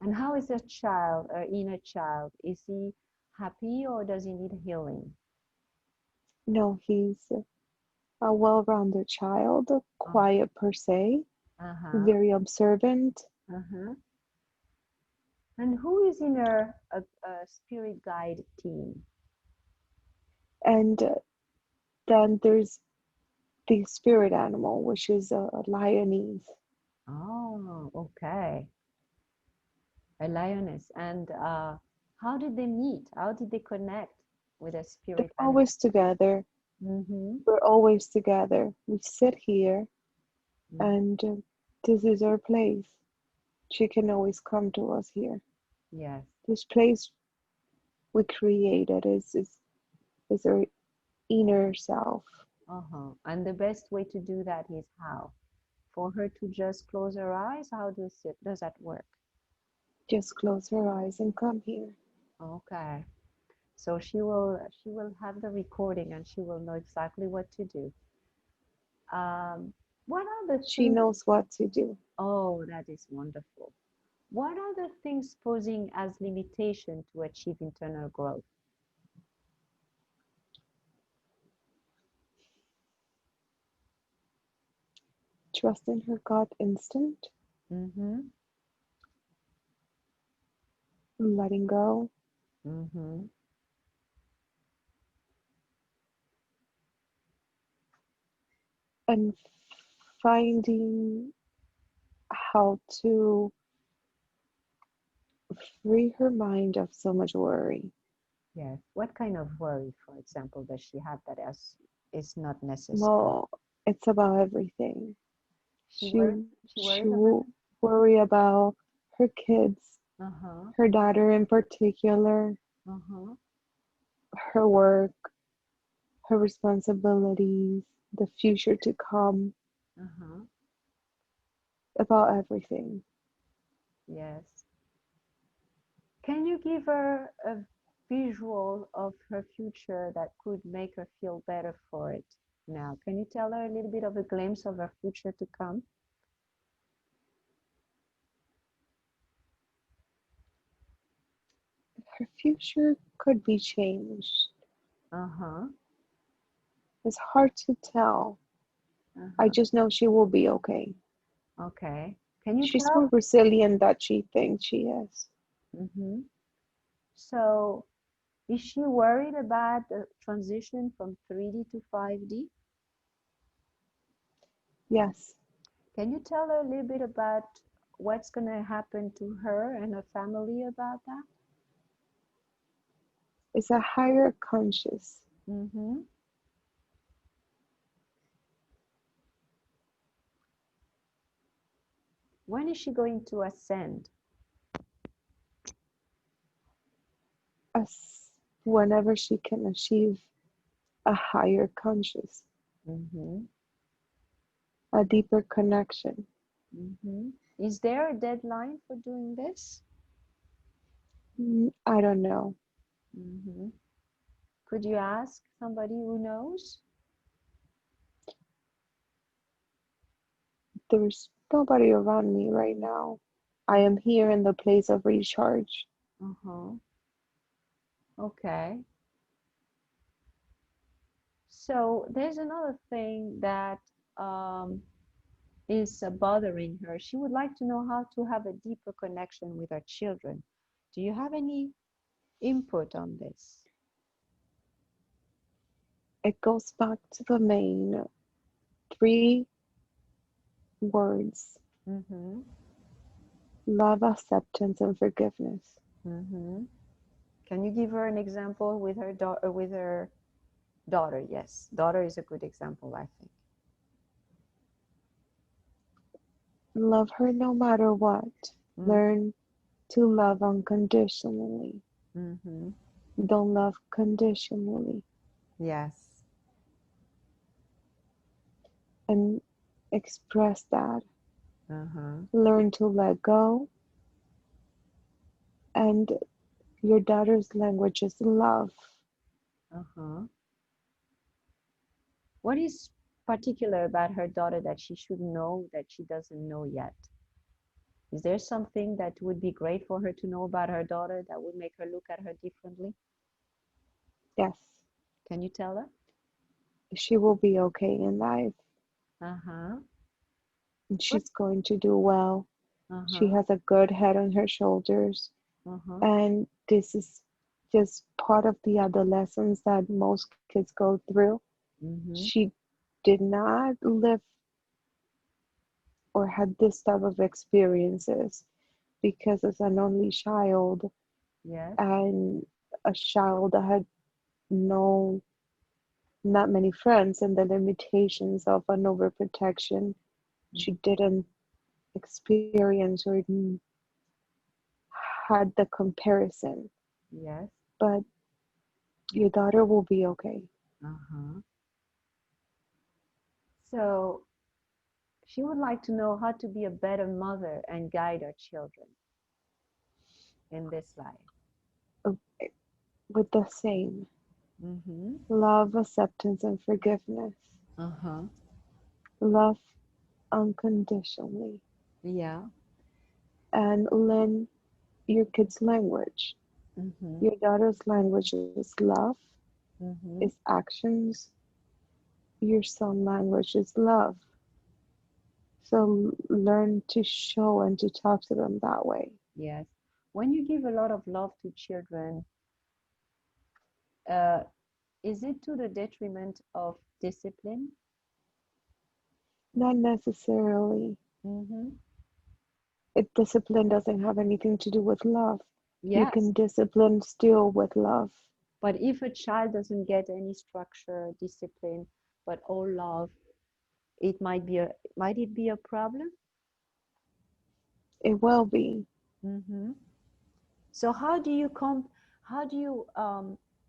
Speaker 1: And how is a child, or inner child? Is he happy or does he need healing?
Speaker 2: No, he's a well-rounded child,
Speaker 1: Oh,
Speaker 2: quiet per se,
Speaker 1: uh-huh.
Speaker 2: very observant,
Speaker 1: Uh-huh. And who is in a spirit guide team?
Speaker 2: and then there's the spirit animal, which is a lioness.
Speaker 1: Oh, okay. A lioness. And how did they meet? How did they connect with a
Speaker 2: They're
Speaker 1: spirit animal?
Speaker 2: always together.
Speaker 1: Mm-hmm.
Speaker 2: We're always together. We sit here,
Speaker 1: Mm-hmm.
Speaker 2: and this is our place. She can always come to us here.
Speaker 1: Yes.
Speaker 2: This place we created is our inner self.
Speaker 1: Uh-huh. And the best way to do that is how? For her to just close her eyes? How does that work?
Speaker 2: Just close her eyes and come here.
Speaker 1: Okay. So she will have the recording and she will know exactly what to do. What are the
Speaker 2: She
Speaker 1: things?
Speaker 2: knows what to do.
Speaker 1: Oh, that is wonderful. What are the things posing as limitation to achieve internal growth?
Speaker 2: Trust in her gut instinct,
Speaker 1: Mm-hmm.
Speaker 2: letting go,
Speaker 1: Mm-hmm.
Speaker 2: and finding how to free her mind of so much worry.
Speaker 1: Yes. What kind of worry, for example, does she have that has? It's not necessary.
Speaker 2: Well, it's about everything.
Speaker 1: She worried. She
Speaker 2: She
Speaker 1: worried
Speaker 2: will
Speaker 1: about it.
Speaker 2: worry about her kids,
Speaker 1: Uh-huh.
Speaker 2: her daughter in particular,
Speaker 1: Uh-huh.
Speaker 2: her work, her responsibilities, the future to come,
Speaker 1: Uh-huh.
Speaker 2: about everything.
Speaker 1: Yes. Can you give her a visual of her future that could make her feel better for it now? Can you tell her a little bit of a glimpse of her future to come?
Speaker 2: Her future could be changed.
Speaker 1: Uh-huh.
Speaker 2: It's hard to tell. I
Speaker 1: Uh-huh.
Speaker 2: just know she will be okay.
Speaker 1: Okay. Can you
Speaker 2: She's more
Speaker 1: tell?
Speaker 2: resilient than she thinks she is.
Speaker 1: Mm-hmm. So, is she worried about the transition from 3D to 5D?
Speaker 2: Yes,
Speaker 1: Can you tell her a little bit about what's going to happen to her and her family about that?
Speaker 2: it's a higher conscious,
Speaker 1: Mm-hmm. When is she going to ascend?
Speaker 2: as whenever she can achieve a higher conscious,
Speaker 1: Mm-hmm.
Speaker 2: a deeper connection.
Speaker 1: Mm-hmm. Is there a deadline for doing this?
Speaker 2: I don't know.
Speaker 1: Mm-hmm. Could you ask somebody who knows?
Speaker 2: There's nobody around me right now. I am here in the place of recharge.
Speaker 1: Uh-huh. Okay. So there's another thing that um, is bothering her. She would like to know how to have a deeper connection with her children. Do you have any input on this?
Speaker 2: It goes back to the main three words:
Speaker 1: Mm-hmm.
Speaker 2: love, acceptance, and forgiveness.
Speaker 1: Mm-hmm. Can you give her an example with her daughter? With her daughter, yes, daughter is a good example, I think.
Speaker 2: Love her no matter what.
Speaker 1: Mm-hmm.
Speaker 2: Learn to love unconditionally.
Speaker 1: Mm-hmm.
Speaker 2: Don't love conditionally.
Speaker 1: Yes.
Speaker 2: And express that.
Speaker 1: Uh-huh.
Speaker 2: Learn to let go. And your daughter's language is love.
Speaker 1: Uh-huh. What is particular about her daughter that she should know that she doesn't know yet? Is there something that would be great for her to know about her daughter that would make her look at her differently?
Speaker 2: Yes,
Speaker 1: Can you tell her?
Speaker 2: she will be okay in life.
Speaker 1: Uh-huh.
Speaker 2: And
Speaker 1: What?
Speaker 2: she's going to do well. She
Speaker 1: Uh-huh.
Speaker 2: has a good head on her shoulders.
Speaker 1: Uh-huh.
Speaker 2: And this is just part of the adolescence that most kids go through.
Speaker 1: Mm-hmm.
Speaker 2: She did not live or had this type of experiences because as an only child
Speaker 1: Yes.
Speaker 2: and a child that had no not many friends and the limitations of an overprotection, she didn't experience or had the comparison.
Speaker 1: Yes.
Speaker 2: But your daughter will be okay.
Speaker 1: Uh-huh. So she would like to know how to be a better mother and guide her children in this life.
Speaker 2: uh, with the same
Speaker 1: Mm-hmm.
Speaker 2: love, acceptance, and forgiveness.
Speaker 1: Uh-huh.
Speaker 2: Love unconditionally
Speaker 1: Yeah.
Speaker 2: and learn your kid's language.
Speaker 1: Mm-hmm.
Speaker 2: Your daughter's language is love, is
Speaker 1: Mm-hmm.
Speaker 2: actions. Your son language is love. So learn to show and to talk to them that way.
Speaker 1: Yes. When you give a lot of love to children, uh, is it to the detriment of discipline?
Speaker 2: Not necessarily.
Speaker 1: Mm-hmm.
Speaker 2: Discipline doesn't have anything to do with love. You
Speaker 1: Yes.
Speaker 2: can discipline still with love.
Speaker 1: But if a child doesn't get any structure, discipline, but all love, might it be a problem?
Speaker 2: It will be.
Speaker 1: Mm-hmm. So how do you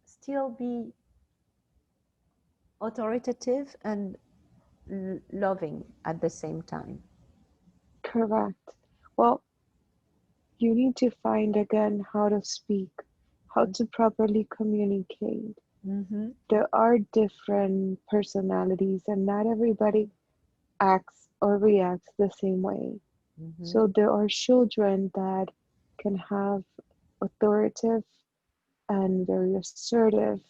Speaker 1: still be authoritative and loving at the same time?
Speaker 2: Correct. Well, you need to find again how to speak, how to properly communicate.
Speaker 1: Mm-hmm.
Speaker 2: There are different personalities, and not everybody acts or reacts the same way.
Speaker 1: Mm-hmm.
Speaker 2: So there are children that can have authoritative and very assertive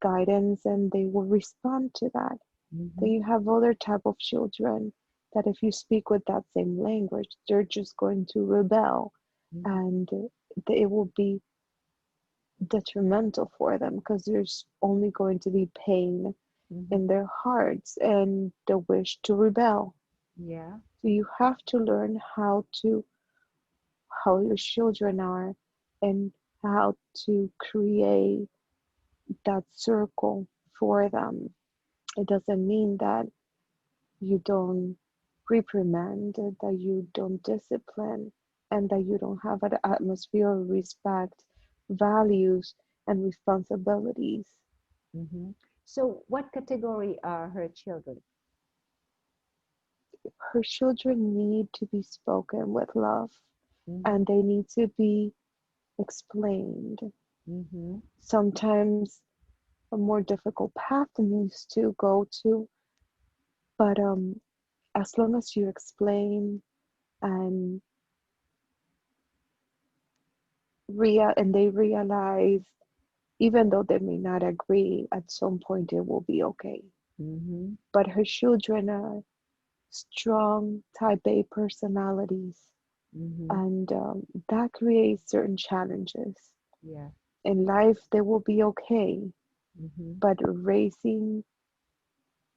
Speaker 2: guidance, and they will respond to that. Then
Speaker 1: Mm-hmm.
Speaker 2: you have other type of children that if you speak with that same language, they're just going to rebel,
Speaker 1: Mm-hmm.
Speaker 2: and it will be detrimental for them because there's only going to be pain
Speaker 1: Mm-hmm.
Speaker 2: in their hearts and the wish to rebel.
Speaker 1: Yeah.
Speaker 2: So you have to learn how your children are and how to create that circle for them. It doesn't mean that you don't reprimand, that you don't discipline, and that you don't have an atmosphere of respect, values, and responsibilities.
Speaker 1: Mm-hmm. So what category are her children?
Speaker 2: Her children need to be spoken with love,
Speaker 1: Mm-hmm.
Speaker 2: and they need to be explained.
Speaker 1: Mm-hmm.
Speaker 2: Sometimes a more difficult path needs to go to, but as long as you explain and and they realize, even though they may not agree, at some point it will be okay.
Speaker 1: Mm-hmm.
Speaker 2: But her children are strong type A personalities,
Speaker 1: Mm-hmm.
Speaker 2: and that creates certain challenges.
Speaker 1: Yeah.
Speaker 2: In life, they will be okay,
Speaker 1: Mm-hmm.
Speaker 2: but raising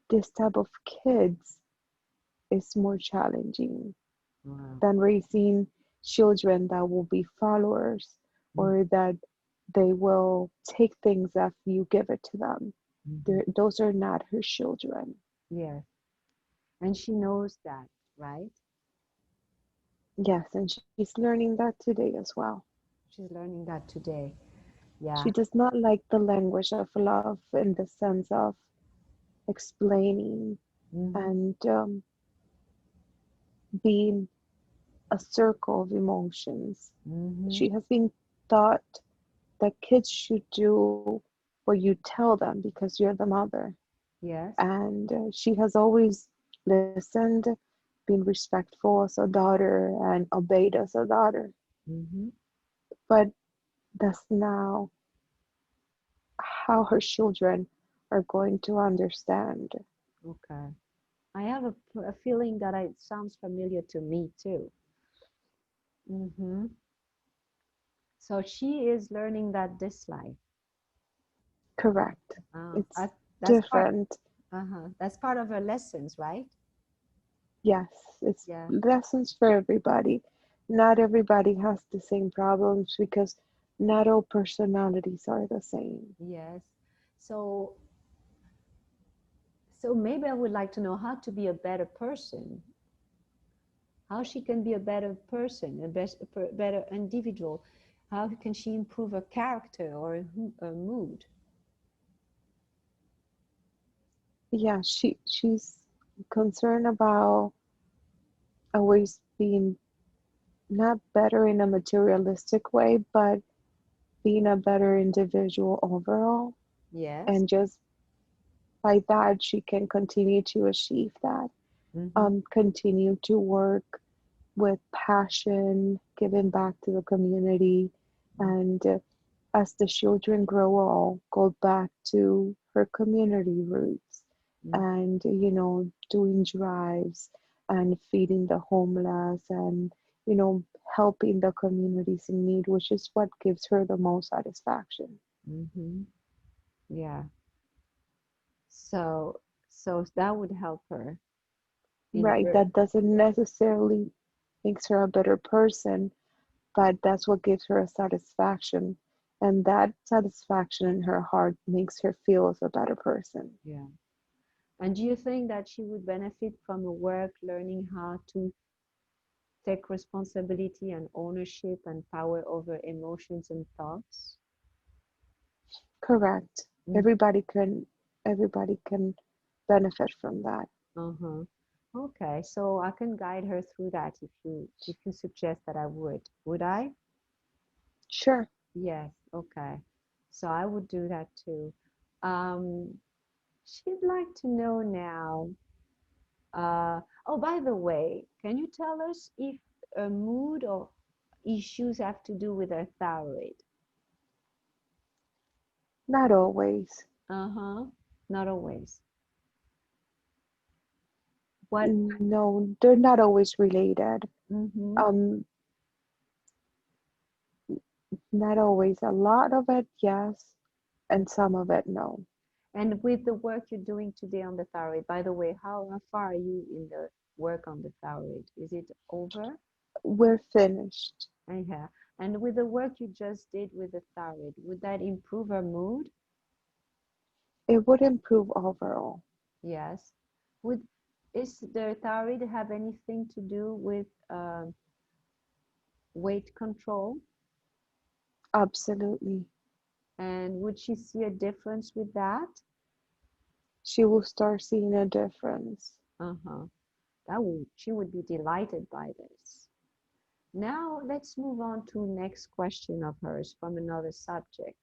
Speaker 2: this type of kids is more challenging
Speaker 1: Wow.
Speaker 2: than raising children that will be followers or that they will take things if you give it to them.
Speaker 1: Mm-hmm.
Speaker 2: Those are not her children.
Speaker 1: Yes. And she knows that, right?
Speaker 2: Yes, and she's learning that today as well.
Speaker 1: She's learning that today. Yeah.
Speaker 2: She does not like the language of love in the sense of explaining
Speaker 1: Mm-hmm.
Speaker 2: and being a circle of emotions.
Speaker 1: Mm-hmm.
Speaker 2: She has been taught that kids should do what you tell them because you're the mother.
Speaker 1: Yes.
Speaker 2: And she has always listened, been respectful as a daughter, and obeyed as a daughter.
Speaker 1: Mm-hmm.
Speaker 2: But that's now how her children are going to understand.
Speaker 1: Okay. I have a feeling that it sounds familiar to me too. Mm-hmm. So she is learning that this life.
Speaker 2: Correct.
Speaker 1: I,
Speaker 2: It's
Speaker 1: that's part.
Speaker 2: different.
Speaker 1: Uh-huh. That's part of her lessons, right?
Speaker 2: Yes, it's
Speaker 1: Yeah.
Speaker 2: lessons for everybody. Not everybody has the same problems because not all personalities are the same.
Speaker 1: Yes. So, so maybe I would like to know how to be a better person, how she can be a better person, better individual. How can she improve her character or her mood?
Speaker 2: Yeah, she's concerned about always being not better in a materialistic way, but being a better individual overall.
Speaker 1: Yes.
Speaker 2: And just by that, she can continue to achieve that.
Speaker 1: Mm-hmm.
Speaker 2: Continue to work with passion, giving back to the community, and as the children grow old, go back to her community roots
Speaker 1: Mm-hmm.
Speaker 2: and, doing drives and feeding the homeless and, helping the communities in need, which is what gives her the most satisfaction.
Speaker 1: Mm-hmm. Yeah. So, so that would help her in a
Speaker 2: Right,
Speaker 1: very,
Speaker 2: that doesn't necessarily makes her a better person, but that's what gives her a satisfaction. And that satisfaction in her heart makes her feel as a better person.
Speaker 1: yeah. And do you think that she would benefit from a work learning how to take responsibility and ownership and power over emotions and thoughts?
Speaker 2: Correct.
Speaker 1: Mm,
Speaker 2: Everybody can benefit from that.
Speaker 1: uh-huh. Okay, so I can guide her through that if you suggest that I would. Would I?
Speaker 2: Sure.
Speaker 1: Yes, okay. So I would do that too. Um, she'd like to know now. Oh, by the way, can you tell us if a mood or issues have to do with her thyroid?
Speaker 2: Not always.
Speaker 1: Uh-huh. Not always. What?
Speaker 2: No, they're not always related.
Speaker 1: Mm-hmm.
Speaker 2: Um, Not always. A lot of it, yes, and some of it, no.
Speaker 1: And with the work you're doing today on the thyroid, by the way, how far are you in the work on the thyroid? Is it over?
Speaker 2: We're finished.
Speaker 1: Yeah. And with the work you just did with the thyroid, would that improve her mood?
Speaker 2: It would improve overall.
Speaker 1: Yes. Would is the thyroid have anything to do with weight control?
Speaker 2: Absolutely.
Speaker 1: And would she see a difference with that?
Speaker 2: She will start seeing a difference.
Speaker 1: Uh-huh. That would she would be delighted by this. Now let's move on to next question of hers from another subject.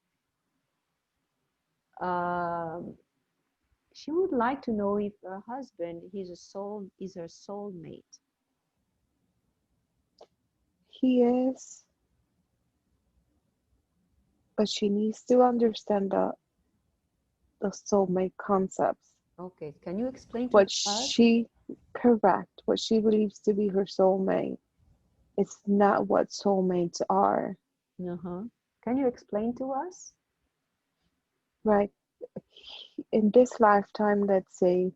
Speaker 1: Um, she would like to know if her husband is her soulmate.
Speaker 2: He is, but she needs to understand the soulmate concepts.
Speaker 1: Okay, can you explain to
Speaker 2: What
Speaker 1: us?
Speaker 2: she, correct, what she believes to be her soulmate. It's not what soulmates are,
Speaker 1: Uh-huh. Can you explain to us?
Speaker 2: right? In this lifetime, let's say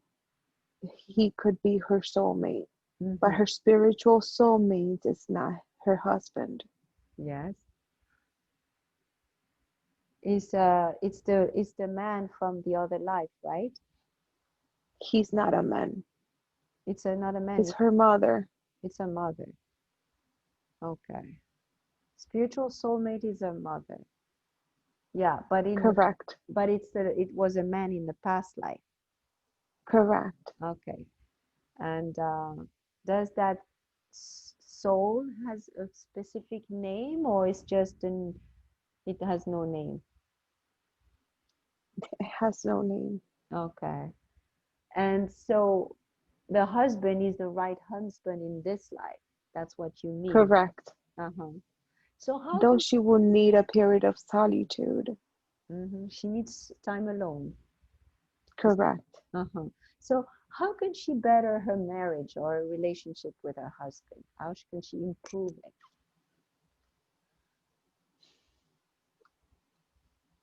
Speaker 2: he could be her soulmate, but
Speaker 1: Mm-hmm.
Speaker 2: her spiritual soulmate is not her husband.
Speaker 1: Yes. It's the man from the other life, right?
Speaker 2: He's not a man,
Speaker 1: It's another man.
Speaker 2: it's her mother.
Speaker 1: It's a mother. Okay. Spiritual soulmate is a mother. Yeah,
Speaker 2: Correct,
Speaker 1: but it was a man in the past life.
Speaker 2: correct,
Speaker 1: Okay. And does that soul has a specific name or it's just an it has no name?
Speaker 2: it has no name.
Speaker 1: Okay. And so the husband is the right husband in this life. That's what you mean.
Speaker 2: Correct.
Speaker 1: Uh-huh. So how
Speaker 2: Though
Speaker 1: can
Speaker 2: she will need a period of solitude.
Speaker 1: she needs time alone?
Speaker 2: Correct.
Speaker 1: Uh-huh. So how can she better her marriage or her relationship with her husband? How can she improve it?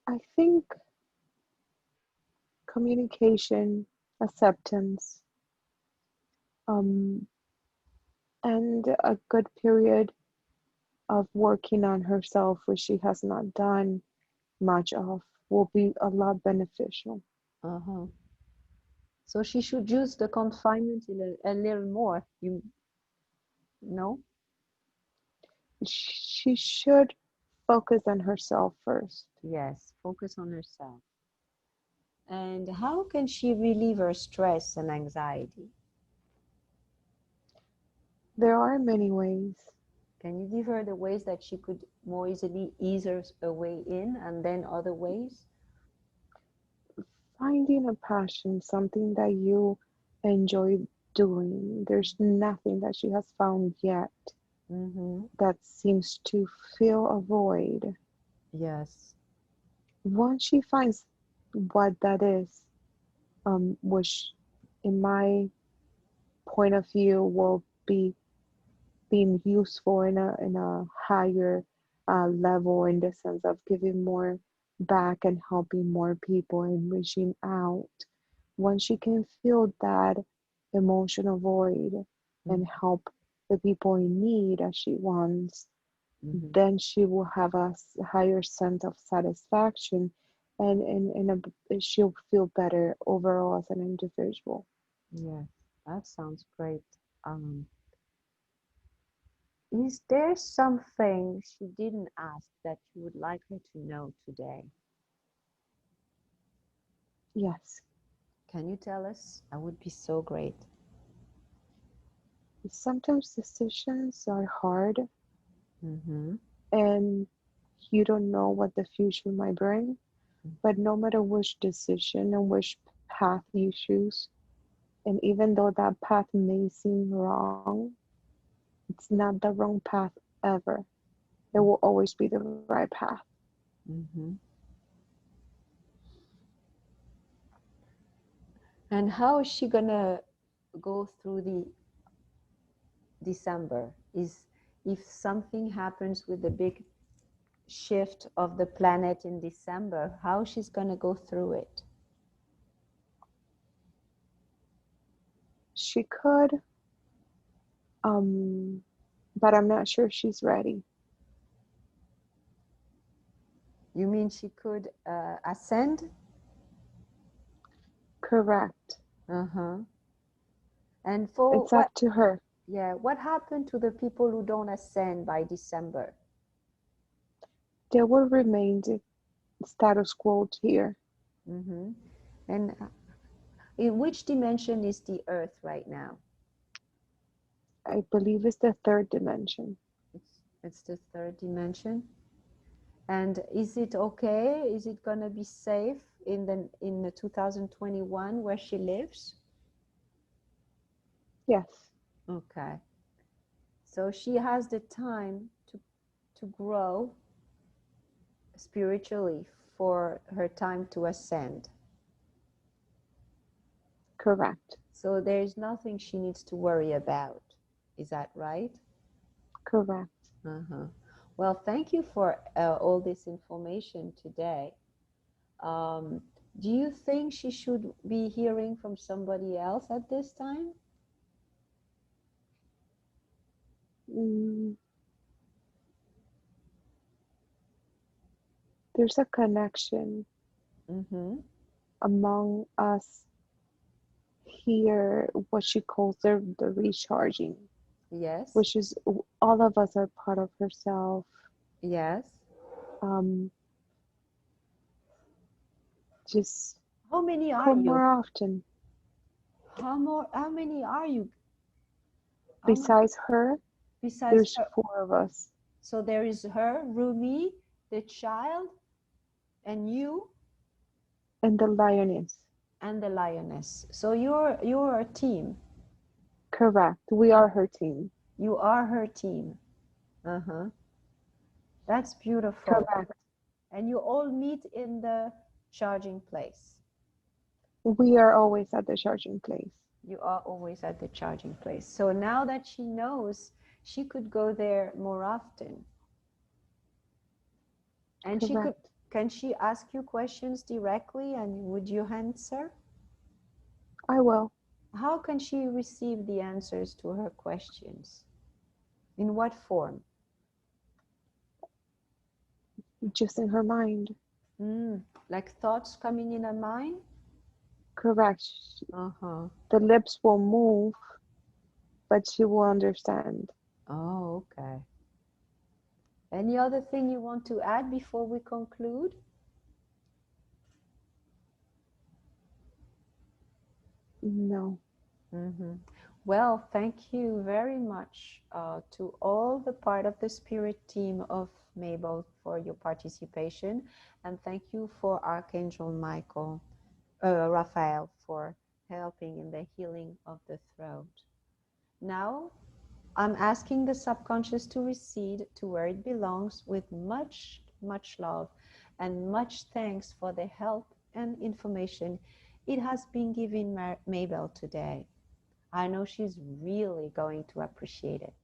Speaker 2: I think communication, acceptance, um, and a good period of working on herself, which she has not done much of, will be a lot beneficial.
Speaker 1: Uh-huh. So she should use the confinement a little more. You know?
Speaker 2: She should focus on herself first.
Speaker 1: Yes, focus on herself. And how can she relieve her stress and anxiety?
Speaker 2: There are many ways.
Speaker 1: Can you give her the ways that she could more easily ease her way in and then other ways?
Speaker 2: Finding a passion, something that you enjoy doing. There's nothing that she has found yet
Speaker 1: Mm-hmm.
Speaker 2: that seems to fill a void.
Speaker 1: Yes.
Speaker 2: Once she finds what that is, which in my point of view will be being useful in a higher level in the sense of giving more back and helping more people and reaching out. Once she can fill that emotional void and help the people in need as she wants,
Speaker 1: Mm-hmm.
Speaker 2: then she will have a higher sense of satisfaction and she'll feel better overall as an individual.
Speaker 1: Yes, that sounds great. Um, is there something she didn't ask that you would like her to know today?
Speaker 2: Yes,
Speaker 1: Can you tell us? That would be so great.
Speaker 2: sometimes decisions are hard
Speaker 1: Mm-hmm.
Speaker 2: and you don't know what the future might bring, but no matter which decision and which path you choose, and even though that path may seem wrong, it's not the wrong path ever. It will always be the right path.
Speaker 1: Mm-hmm. And how is she gonna go through the December? Is if something happens with the big shift of the planet in December, how she's gonna go through it?
Speaker 2: She could, um, but I'm not sure she's ready.
Speaker 1: You mean she could ascend?
Speaker 2: Correct.
Speaker 1: Uh-huh. And for
Speaker 2: It's up to her.
Speaker 1: what happened to the people who don't ascend by December?
Speaker 2: They will remain the status quo here.
Speaker 1: Mm-hmm. And in which dimension is the Earth right now?
Speaker 2: I believe it's the third dimension.
Speaker 1: It's the third dimension. And is it okay? Is it gonna be safe in the 2021 where she lives?
Speaker 2: Yes,
Speaker 1: Okay. So she has the time to grow spiritually for her time to ascend.
Speaker 2: correct.
Speaker 1: So there is nothing she needs to worry about. Is that right?
Speaker 2: Correct.
Speaker 1: Uh-huh. Well, thank you for all this information today. Um, do you think she should be hearing from somebody else at this time?
Speaker 2: Mm, there's a connection
Speaker 1: Mm-hmm.
Speaker 2: among us here, what she calls the recharging,
Speaker 1: Yes.
Speaker 2: which is all of us are part of herself.
Speaker 1: Yes.
Speaker 2: Um, just
Speaker 1: How many are
Speaker 2: come
Speaker 1: you?
Speaker 2: more often.
Speaker 1: How many are you? How many
Speaker 2: Besides her,
Speaker 1: besides
Speaker 2: there's
Speaker 1: her?
Speaker 2: four of us,
Speaker 1: So there is her, Rumi, the child, and you,
Speaker 2: and the lioness.
Speaker 1: and the lioness. So you're a team.
Speaker 2: Correct. We are her team.
Speaker 1: You are her team. Uh-huh. That's beautiful.
Speaker 2: Correct.
Speaker 1: And you all meet in the charging place.
Speaker 2: We are always at the charging place.
Speaker 1: You are always at the charging place. So now that she knows, she could go there more often. And she could,
Speaker 2: Correct.
Speaker 1: can she ask you questions directly and would you answer?
Speaker 2: I will.
Speaker 1: How can she receive the answers to her questions? In what form?
Speaker 2: Just in her mind.
Speaker 1: Like thoughts coming in her mind?
Speaker 2: Correct.
Speaker 1: Uh-huh.
Speaker 2: The lips will move, but she will understand.
Speaker 1: Oh, okay. Any other thing you want to add before we conclude?
Speaker 2: No.
Speaker 1: Mm-hmm. Well, thank you very much to all the part of the spirit team of Maybell for your participation. And thank you for Archangel Raphael for helping in the healing of the throat. Now, I'm asking the subconscious to recede to where it belongs with much, much love and much thanks for the help and information it has been giving Maybell today. I know she's really going to appreciate it.